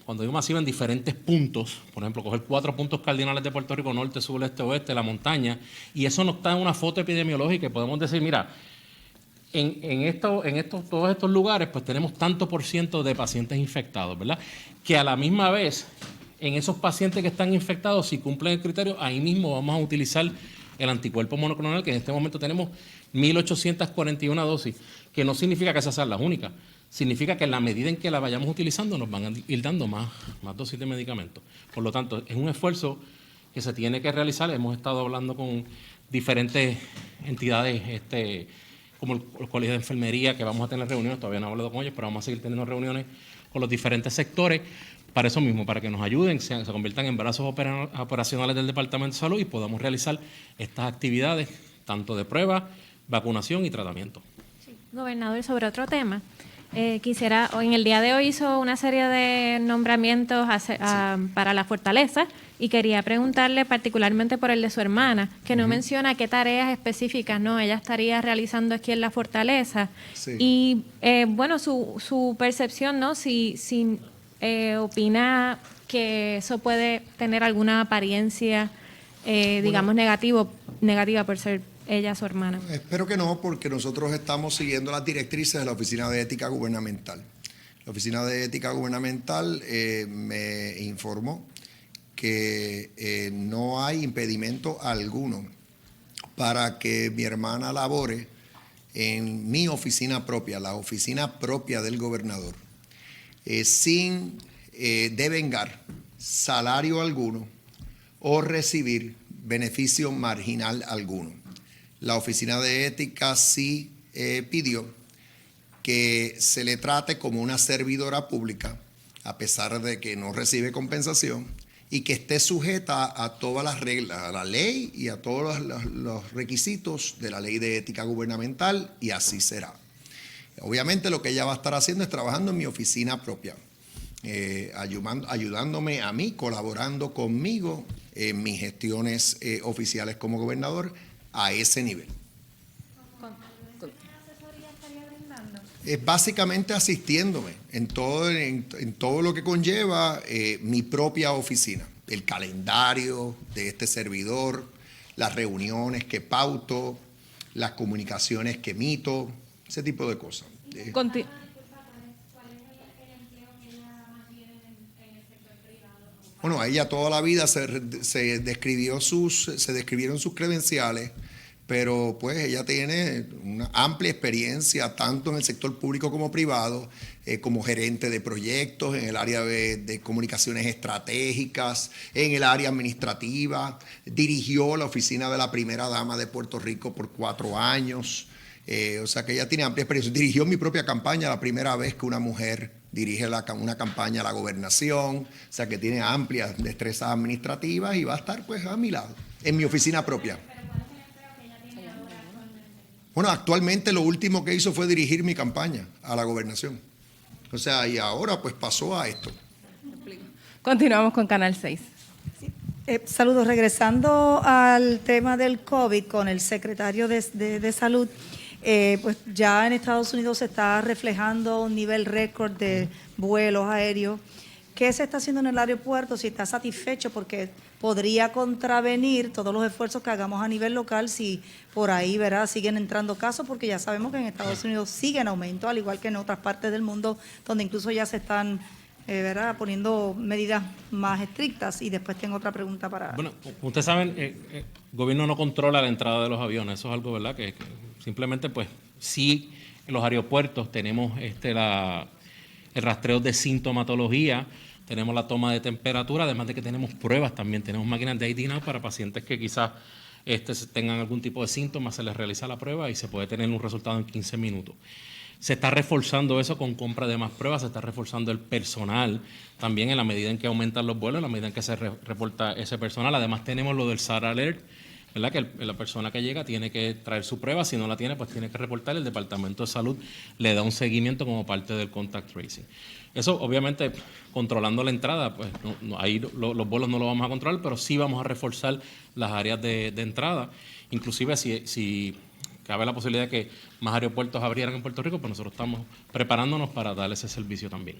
cuando digo masiva, en diferentes puntos. Por ejemplo, coger 4 puntos cardinales de Puerto Rico: norte, sur, este, oeste, la montaña, y eso nos da una foto epidemiológica y podemos decir, mira, en todos estos lugares pues tenemos tanto por ciento de pacientes infectados, ¿verdad? Que a la misma vez, en esos pacientes que están infectados, si cumplen el criterio, ahí mismo vamos a utilizar el anticuerpo monoclonal, que en este momento tenemos 1.841 dosis, que no significa que esas sean las únicas, significa que en la medida en que la vayamos utilizando nos van a ir dando más dosis de medicamentos. Por lo tanto, es un esfuerzo que se tiene que realizar. Hemos estado hablando con diferentes entidades, como los colegios de enfermería, que vamos a tener reuniones, todavía no he hablado con ellos, pero vamos a seguir teniendo reuniones con los diferentes sectores para eso mismo, para que nos ayuden, se conviertan en brazos operacionales del Departamento de Salud y podamos realizar estas actividades, tanto de prueba, vacunación y tratamiento. Sí. Gobernador, sobre otro tema, en el día de hoy hizo una serie de nombramientos para la Fortaleza, y quería preguntarle particularmente por el de su hermana, que no menciona qué tareas específicas ella estaría realizando aquí en la Fortaleza. Sí. Y bueno, su percepción, si opina que eso puede tener alguna apariencia, digamos, negativa por ser ella su hermana. Espero que no, porque nosotros estamos siguiendo las directrices de la Oficina de Ética Gubernamental. La Oficina de Ética Gubernamental me informó que no hay impedimento alguno para que mi hermana labore en mi oficina propia, la oficina propia del gobernador, sin devengar salario alguno o recibir beneficio marginal alguno. La Oficina de Ética sí pidió que se le trate como una servidora pública, a pesar de que no recibe compensación, y que esté sujeta a todas las reglas, a la ley y a todos los requisitos de la Ley de Ética Gubernamental, y así será. Obviamente lo que ella va a estar haciendo es trabajando en mi oficina propia, ayudándome a mí, colaborando conmigo en mis gestiones oficiales como gobernador a ese nivel. Es básicamente asistiéndome en todo lo que conlleva mi propia oficina, el calendario de este servidor, las reuniones que pauto, las comunicaciones que emito, ese tipo de cosas. Bueno, ella toda la vida se describieron sus credenciales, pero pues ella tiene una amplia experiencia tanto en el sector público como privado, como gerente de proyectos, en el área de comunicaciones estratégicas, en el área administrativa. Dirigió la oficina de la primera dama de Puerto Rico por 4 años. O sea que ella tiene amplia experiencia. Dirigió mi propia campaña, la primera vez que una mujer dirige una campaña a la gobernación. O sea que tiene amplias destrezas administrativas y va a estar pues a mi lado. en mi oficina propia. Bueno, actualmente lo último que hizo fue dirigir mi campaña a la gobernación. O sea, y ahora pues pasó a esto. Continuamos con Canal 6. Saludos. Regresando al tema del COVID con el secretario de Salud, pues ya en Estados Unidos se está reflejando un nivel récord de vuelos aéreos. ¿Qué se está haciendo en el aeropuerto? Si está satisfecho, porque podría contravenir todos los esfuerzos que hagamos a nivel local si por ahí, ¿verdad?, siguen entrando casos, porque ya sabemos que en Estados Unidos sigue en aumento, al igual que en otras partes del mundo, donde incluso ya se están ¿verdad?, poniendo medidas más estrictas. Y después tengo otra pregunta para... Bueno, ustedes saben, el gobierno no controla la entrada de los aviones, eso es algo, ¿verdad?, que simplemente, pues, sí, en los aeropuertos tenemos el rastreo de sintomatología, tenemos la toma de temperatura, además de que tenemos pruebas también, tenemos máquinas de ID Now para pacientes que quizás tengan algún tipo de síntomas, se les realiza la prueba y se puede tener un resultado en 15 minutos. Se está reforzando eso con compra de más pruebas, se está reforzando el personal también en la medida en que aumentan los vuelos, en la medida en que se reporta ese personal. Además tenemos lo del SAR Alert, ¿verdad?, que la persona que llega tiene que traer su prueba, si no la tiene, pues tiene que reportar, el Departamento de Salud le da un seguimiento como parte del contact tracing. Eso, obviamente, controlando la entrada, pues ahí los vuelos no lo vamos a controlar, pero sí vamos a reforzar las áreas de entrada. Inclusive si cabe la posibilidad de que más aeropuertos abrieran en Puerto Rico, pues nosotros estamos preparándonos para dar ese servicio también.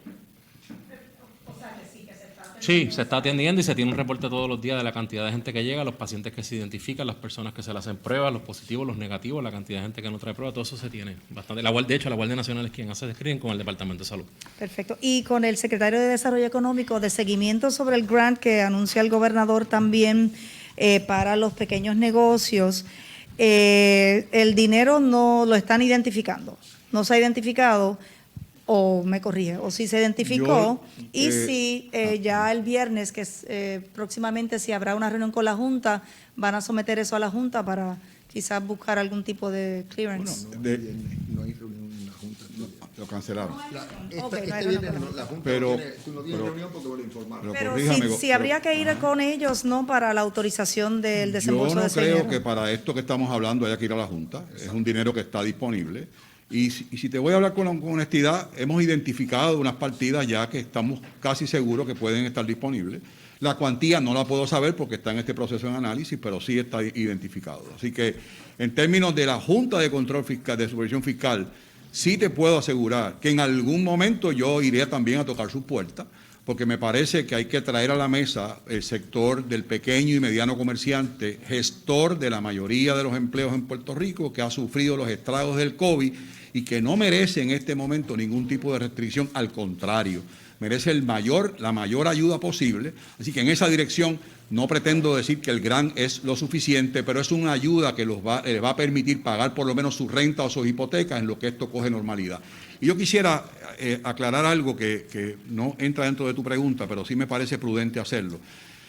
Sí, se está atendiendo y se tiene un reporte todos los días de la cantidad de gente que llega, los pacientes que se identifican, las personas que se le hacen pruebas, los positivos, los negativos, la cantidad de gente que no trae pruebas, todo eso se tiene bastante. De hecho, la Guardia Nacional es quien hace screening con el Departamento de Salud. Perfecto. Y con el secretario de Desarrollo Económico, de seguimiento sobre el grant que anuncia el gobernador también para los pequeños negocios, el dinero no lo están identificando, no se ha identificado. O me corrige, o si se identificó, y si ya el viernes, que es, próximamente, si habrá una reunión con la Junta, van a someter eso a la Junta para quizás buscar algún tipo de clearance. Bueno, no hay reunión en la Junta. lo cancelaron. La Junta pero no tiene reunión porque lo informaron. Pero si habría que ir con ellos, ¿no?, para la autorización del desembolso de ese dinero. Yo no creo que para esto que estamos hablando haya que ir a la Junta. Es un dinero que está disponible. Y si te voy a hablar con honestidad, hemos identificado unas partidas ya que estamos casi seguros que pueden estar disponibles. La cuantía no la puedo saber porque está en este proceso de análisis, pero sí está identificado. Así que en términos de la Junta de Control Fiscal, de Supervisión Fiscal, sí te puedo asegurar que en algún momento yo iré también a tocar sus puertas, porque me parece que hay que traer a la mesa el sector del pequeño y mediano comerciante, gestor de la mayoría de los empleos en Puerto Rico, que ha sufrido los estragos del COVID y que no merece en este momento ningún tipo de restricción, al contrario, merece la mayor ayuda posible. Así que en esa dirección no pretendo decir que el grant es lo suficiente, pero es una ayuda que les va a permitir pagar por lo menos su renta o sus hipotecas en lo que esto coge normalidad. Y yo quisiera aclarar algo que no entra dentro de tu pregunta, pero sí me parece prudente hacerlo.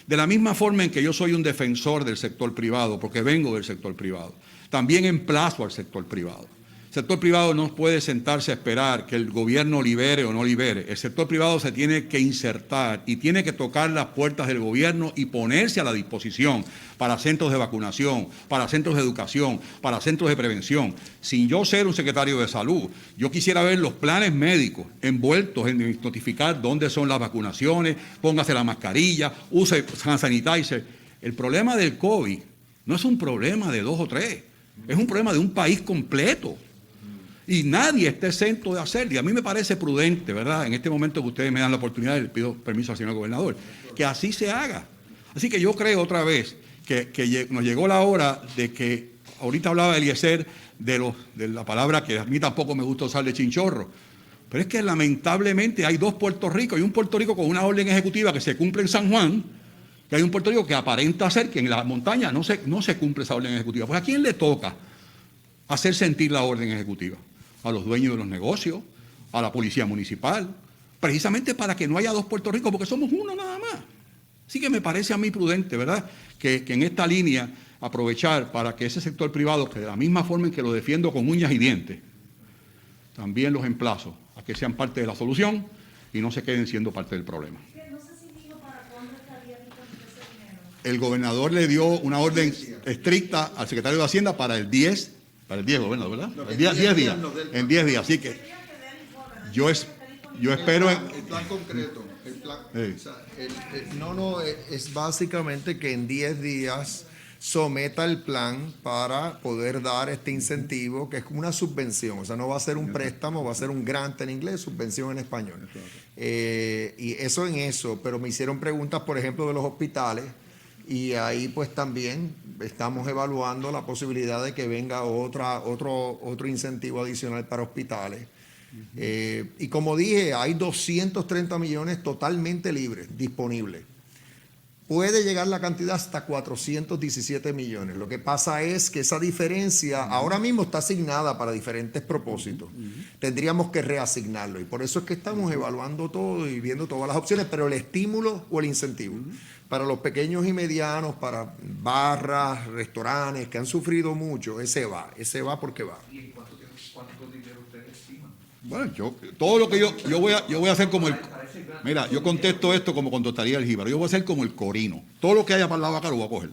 De la misma forma en que yo soy un defensor del sector privado, porque vengo del sector privado, también emplazo al sector privado. El sector privado no puede sentarse a esperar que el gobierno libere o no libere. El sector privado se tiene que insertar y tiene que tocar las puertas del gobierno y ponerse a la disposición para centros de vacunación, para centros de educación, para centros de prevención. Sin yo ser un secretario de salud, yo quisiera ver los planes médicos envueltos en notificar dónde son las vacunaciones, póngase la mascarilla, use hand sanitizer. El problema del COVID no es un problema de 2 o 3, es un problema de un país completo. Y nadie está exento de hacerlo. Y a mí me parece prudente, ¿verdad?, en este momento que ustedes me dan la oportunidad, y le pido permiso al señor gobernador, que así se haga. Así que yo creo otra vez que nos llegó la hora de que, ahorita hablaba Eliezer de la palabra que a mí tampoco me gusta usar, de chinchorro, pero es que lamentablemente hay 2 Puerto Rico. Hay un Puerto Rico con una orden ejecutiva que se cumple en San Juan, y hay un Puerto Rico que aparenta ser que en la montaña no se cumple esa orden ejecutiva. Pues ¿a quién le toca hacer sentir la orden ejecutiva? A los dueños de los negocios, a la policía municipal, precisamente para que no haya 2 Puerto Ricos, porque somos uno nada más. Así que me parece a mí prudente, ¿verdad?, que en esta línea aprovechar para que ese sector privado, que de la misma forma en que lo defiendo con uñas y dientes, también los emplazo a que sean parte de la solución y no se queden siendo parte del problema. No sé si dijo para cuándo estaría disponible ese dinero. el gobernador le dio una orden estricta al secretario de Hacienda para el 10, gobernador, ¿verdad? No, El 10 días, en 10 días. Así que yo espero... El plan concreto, el plan, Sí. o sea, es básicamente que en 10 días someta el plan para poder dar este incentivo, que es como una subvención, o sea, no va a ser un préstamo, va a ser un grant en inglés, subvención en español. Y eso, pero me hicieron preguntas, por ejemplo, de los hospitales, y ahí pues también estamos evaluando la posibilidad de que venga otro incentivo adicional para hospitales. Y como dije, hay 230 millones totalmente libres, disponibles. Puede llegar la cantidad hasta 417 millones. Lo que pasa es que esa diferencia ahora mismo está asignada para diferentes propósitos. Tendríamos que reasignarlo y por eso es que estamos evaluando todo y viendo todas las opciones, pero el estímulo o el incentivo para los pequeños y medianos, para barras, restaurantes que han sufrido mucho, ese va porque va. ¿Y en cuánto dinero ustedes estiman? Bueno, todo lo que yo voy a hacer como el... Mira, yo contesto esto como contestaría el jíbaro. Yo voy a hacer como el corino. Todo lo que haya para la vaca lo voy a coger.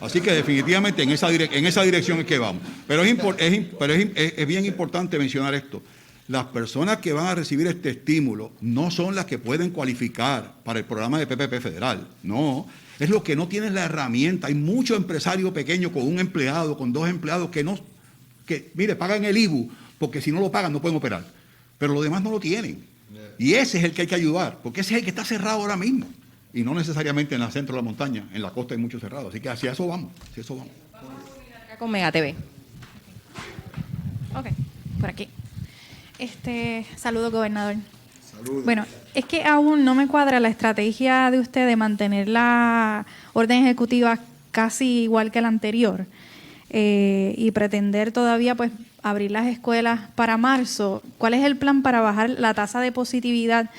Así que definitivamente en esa dirección es que vamos. Pero es bien importante mencionar esto. Las personas que van a recibir este estímulo no son las que pueden cualificar para el programa de PPP federal. No, es los que no tienen la herramienta. Hay muchos empresarios pequeños con un empleado, con 2 empleados que mire, pagan el IBU, porque si no lo pagan no pueden operar. Pero los demás no lo tienen. Y ese es el que hay que ayudar, porque ese es el que está cerrado ahora mismo. Y no necesariamente en el centro de la montaña, en la costa hay muchos cerrados. Así que hacia eso vamos, Acá con Mega TV. Ok, por aquí. Saludo, gobernador. Saludos. Bueno, es que aún no me cuadra la estrategia de usted de mantener la orden ejecutiva casi igual que la anterior y pretender todavía pues abrir las escuelas para marzo. ¿Cuál es el plan para bajar la tasa de positividad?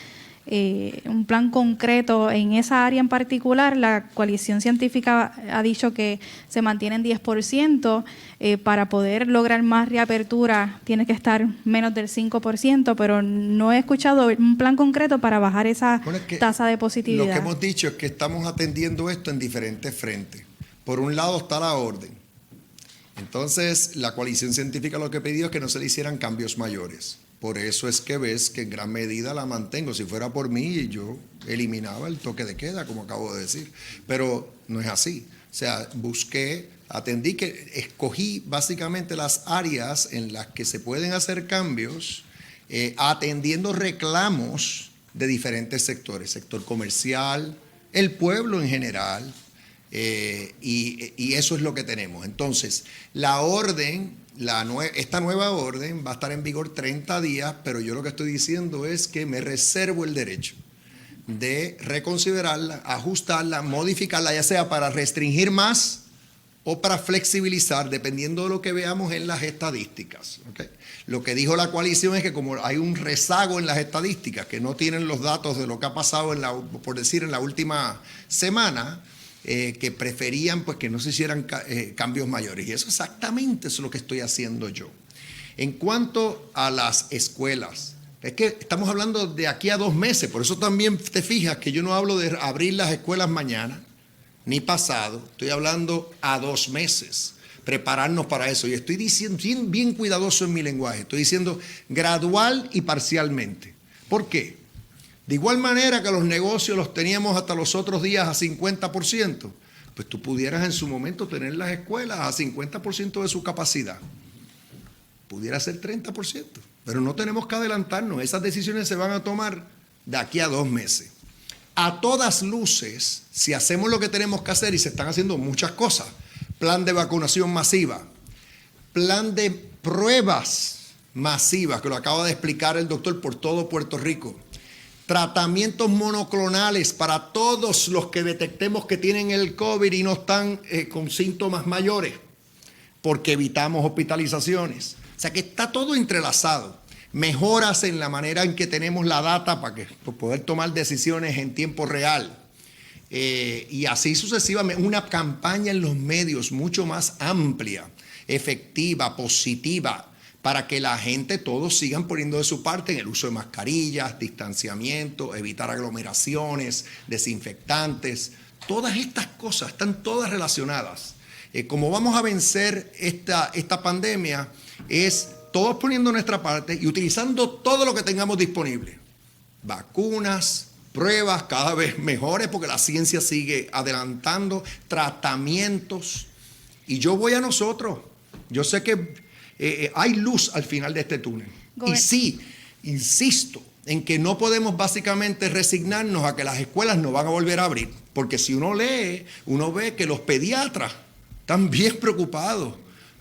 Un plan concreto en esa área en particular. La coalición científica ha dicho que se mantiene en 10%. Para poder lograr más reapertura tiene que estar menos del 5%, pero no he escuchado un plan concreto para bajar esa tasa de positividad. Lo que hemos dicho es que estamos atendiendo esto en diferentes frentes. Por un lado está la orden. Entonces, la coalición científica lo que pidió es que no se le hicieran cambios mayores. Por eso es que ves que en gran medida la mantengo. Si fuera por mí, yo eliminaba el toque de queda, como acabo de decir. Pero no es así. O sea, escogí básicamente las áreas en las que se pueden hacer cambios, atendiendo reclamos de diferentes sectores. Sector comercial, el pueblo en general. Y eso es lo que tenemos. Entonces, la orden, esta nueva orden va a estar en vigor 30 días, pero yo lo que estoy diciendo es que me reservo el derecho de reconsiderarla, ajustarla, modificarla, ya sea para restringir más o para flexibilizar, dependiendo de lo que veamos en las estadísticas. ¿Okay? Lo que dijo la coalición es que como hay un rezago en las estadísticas, que no tienen los datos de lo que ha pasado en la última semana, que preferían pues que no se hicieran cambios mayores. Y eso exactamente es lo que estoy haciendo yo. En cuanto a las escuelas, es que estamos hablando de aquí a 2 meses, por eso también te fijas que yo no hablo de abrir las escuelas mañana, ni pasado, estoy hablando a 2 meses, prepararnos para eso. Y estoy diciendo, bien cuidadoso en mi lenguaje, estoy diciendo gradual y parcialmente. ¿Por qué? De igual manera que los negocios los teníamos hasta los otros días a 50%, pues tú pudieras en su momento tener las escuelas a 50% de su capacidad. Pudiera ser 30%, pero no tenemos que adelantarnos. Esas decisiones se van a tomar de aquí a 2 meses. A todas luces, si hacemos lo que tenemos que hacer, y se están haciendo muchas cosas, plan de vacunación masiva, plan de pruebas masivas, que lo acaba de explicar el doctor, por todo Puerto Rico, tratamientos monoclonales para todos los que detectemos que tienen el COVID y no están con síntomas mayores, porque evitamos hospitalizaciones. O sea que está todo entrelazado. Mejoras en la manera en que tenemos la data para poder tomar decisiones en tiempo real. Y así sucesivamente, una campaña en los medios mucho más amplia, efectiva, positiva, para que la gente, todos sigan poniendo de su parte en el uso de mascarillas, distanciamiento, evitar aglomeraciones, desinfectantes, Todas estas cosas están todas relacionadas. Como vamos a vencer esta pandemia es todos poniendo nuestra parte y utilizando todo lo que tengamos disponible. Vacunas, pruebas cada vez mejores porque la ciencia sigue adelantando, tratamientos. Y yo voy a nosotros. Yo sé que hay luz al final de este túnel. Y sí, insisto en que no podemos básicamente resignarnos a que las escuelas no van a volver a abrir. Porque si uno lee, uno ve que los pediatras están bien preocupados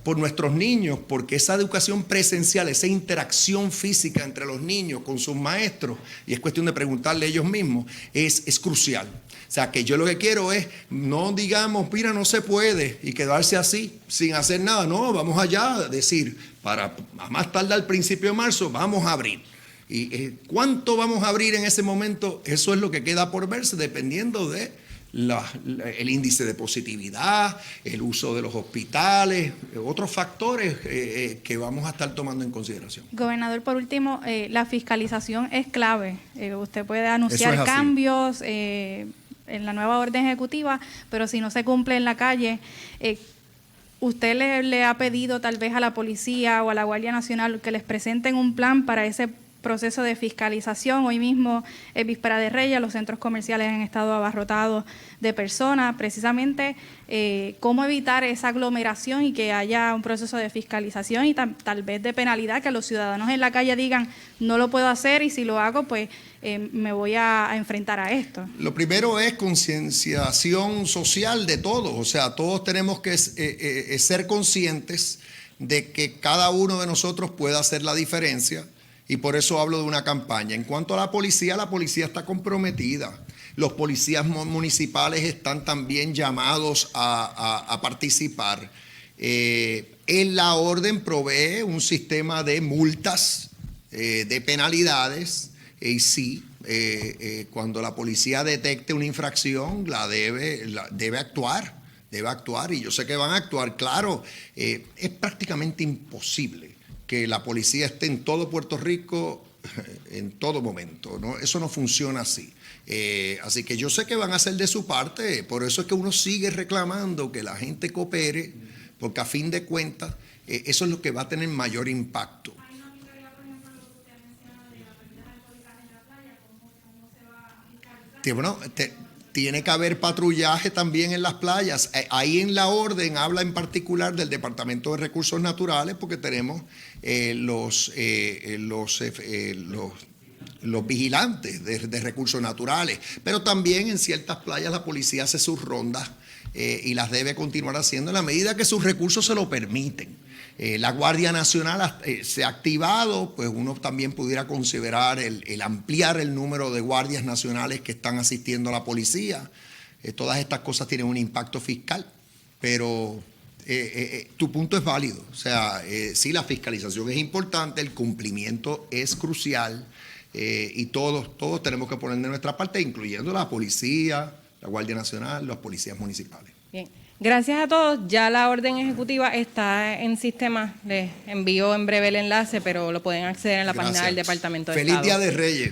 por nuestros niños, porque esa educación presencial, esa interacción física entre los niños con sus maestros, y es cuestión de preguntarle a ellos mismos, es crucial. O sea, que yo lo que quiero es, no digamos, mira, no se puede, y quedarse así, sin hacer nada. No, vamos allá a decir, para a más tardar al principio de marzo, vamos a abrir. Y ¿cuánto vamos a abrir en ese momento? Eso es lo que queda por verse, dependiendo de el índice de positividad, el uso de los hospitales, otros factores que vamos a estar tomando en consideración. Gobernador, por último, la fiscalización es clave. Usted puede anunciar cambios en la nueva orden ejecutiva, pero si no se cumple en la calle, ¿usted le ha pedido tal vez a la policía o a la Guardia Nacional que les presenten un plan para ese proceso de fiscalización? Hoy mismo, en víspera de Reyes, los centros comerciales han estado abarrotados de personas, precisamente cómo evitar esa aglomeración y que haya un proceso de fiscalización y tal vez de penalidad, que los ciudadanos en la calle digan, no lo puedo hacer y si lo hago, pues me voy a enfrentar a esto. Lo primero es concienciación social de todos, o sea, todos tenemos que ser conscientes de que cada uno de nosotros puede hacer la diferencia. Y por eso hablo de una campaña. En cuanto a la policía está comprometida. Los policías municipales están también llamados a participar. En la orden provee un sistema de multas, de penalidades. Y sí, cuando la policía detecte una infracción, debe actuar. Debe actuar. Y yo sé que van a actuar. Claro, es prácticamente imposible que la policía esté en todo Puerto Rico en todo momento, ¿no? Eso no funciona así. Así que yo sé que van a hacer de su parte, por eso es que uno sigue reclamando que la gente coopere, porque a fin de cuentas eso es lo que va a tener mayor impacto. Bueno, tiene que haber patrullaje también en las playas. Ahí en la orden habla en particular del Departamento de Recursos Naturales, porque tenemos los vigilantes de recursos naturales, pero también en ciertas playas la policía hace sus rondas y las debe continuar haciendo en la medida que sus recursos se lo permiten. La Guardia Nacional se ha activado, pues uno también pudiera considerar el ampliar el número de guardias nacionales que están asistiendo a la policía. Todas estas cosas tienen un impacto fiscal, pero tu punto es válido. O sea, sí, la fiscalización es importante, el cumplimiento es crucial y todos tenemos que poner de nuestra parte, incluyendo la policía, la Guardia Nacional, los policías municipales. Bien. Gracias a todos. Ya la orden ejecutiva está en sistema. Les envío en breve el enlace, pero lo pueden acceder en la página del Departamento de Estado. Feliz Día de Reyes.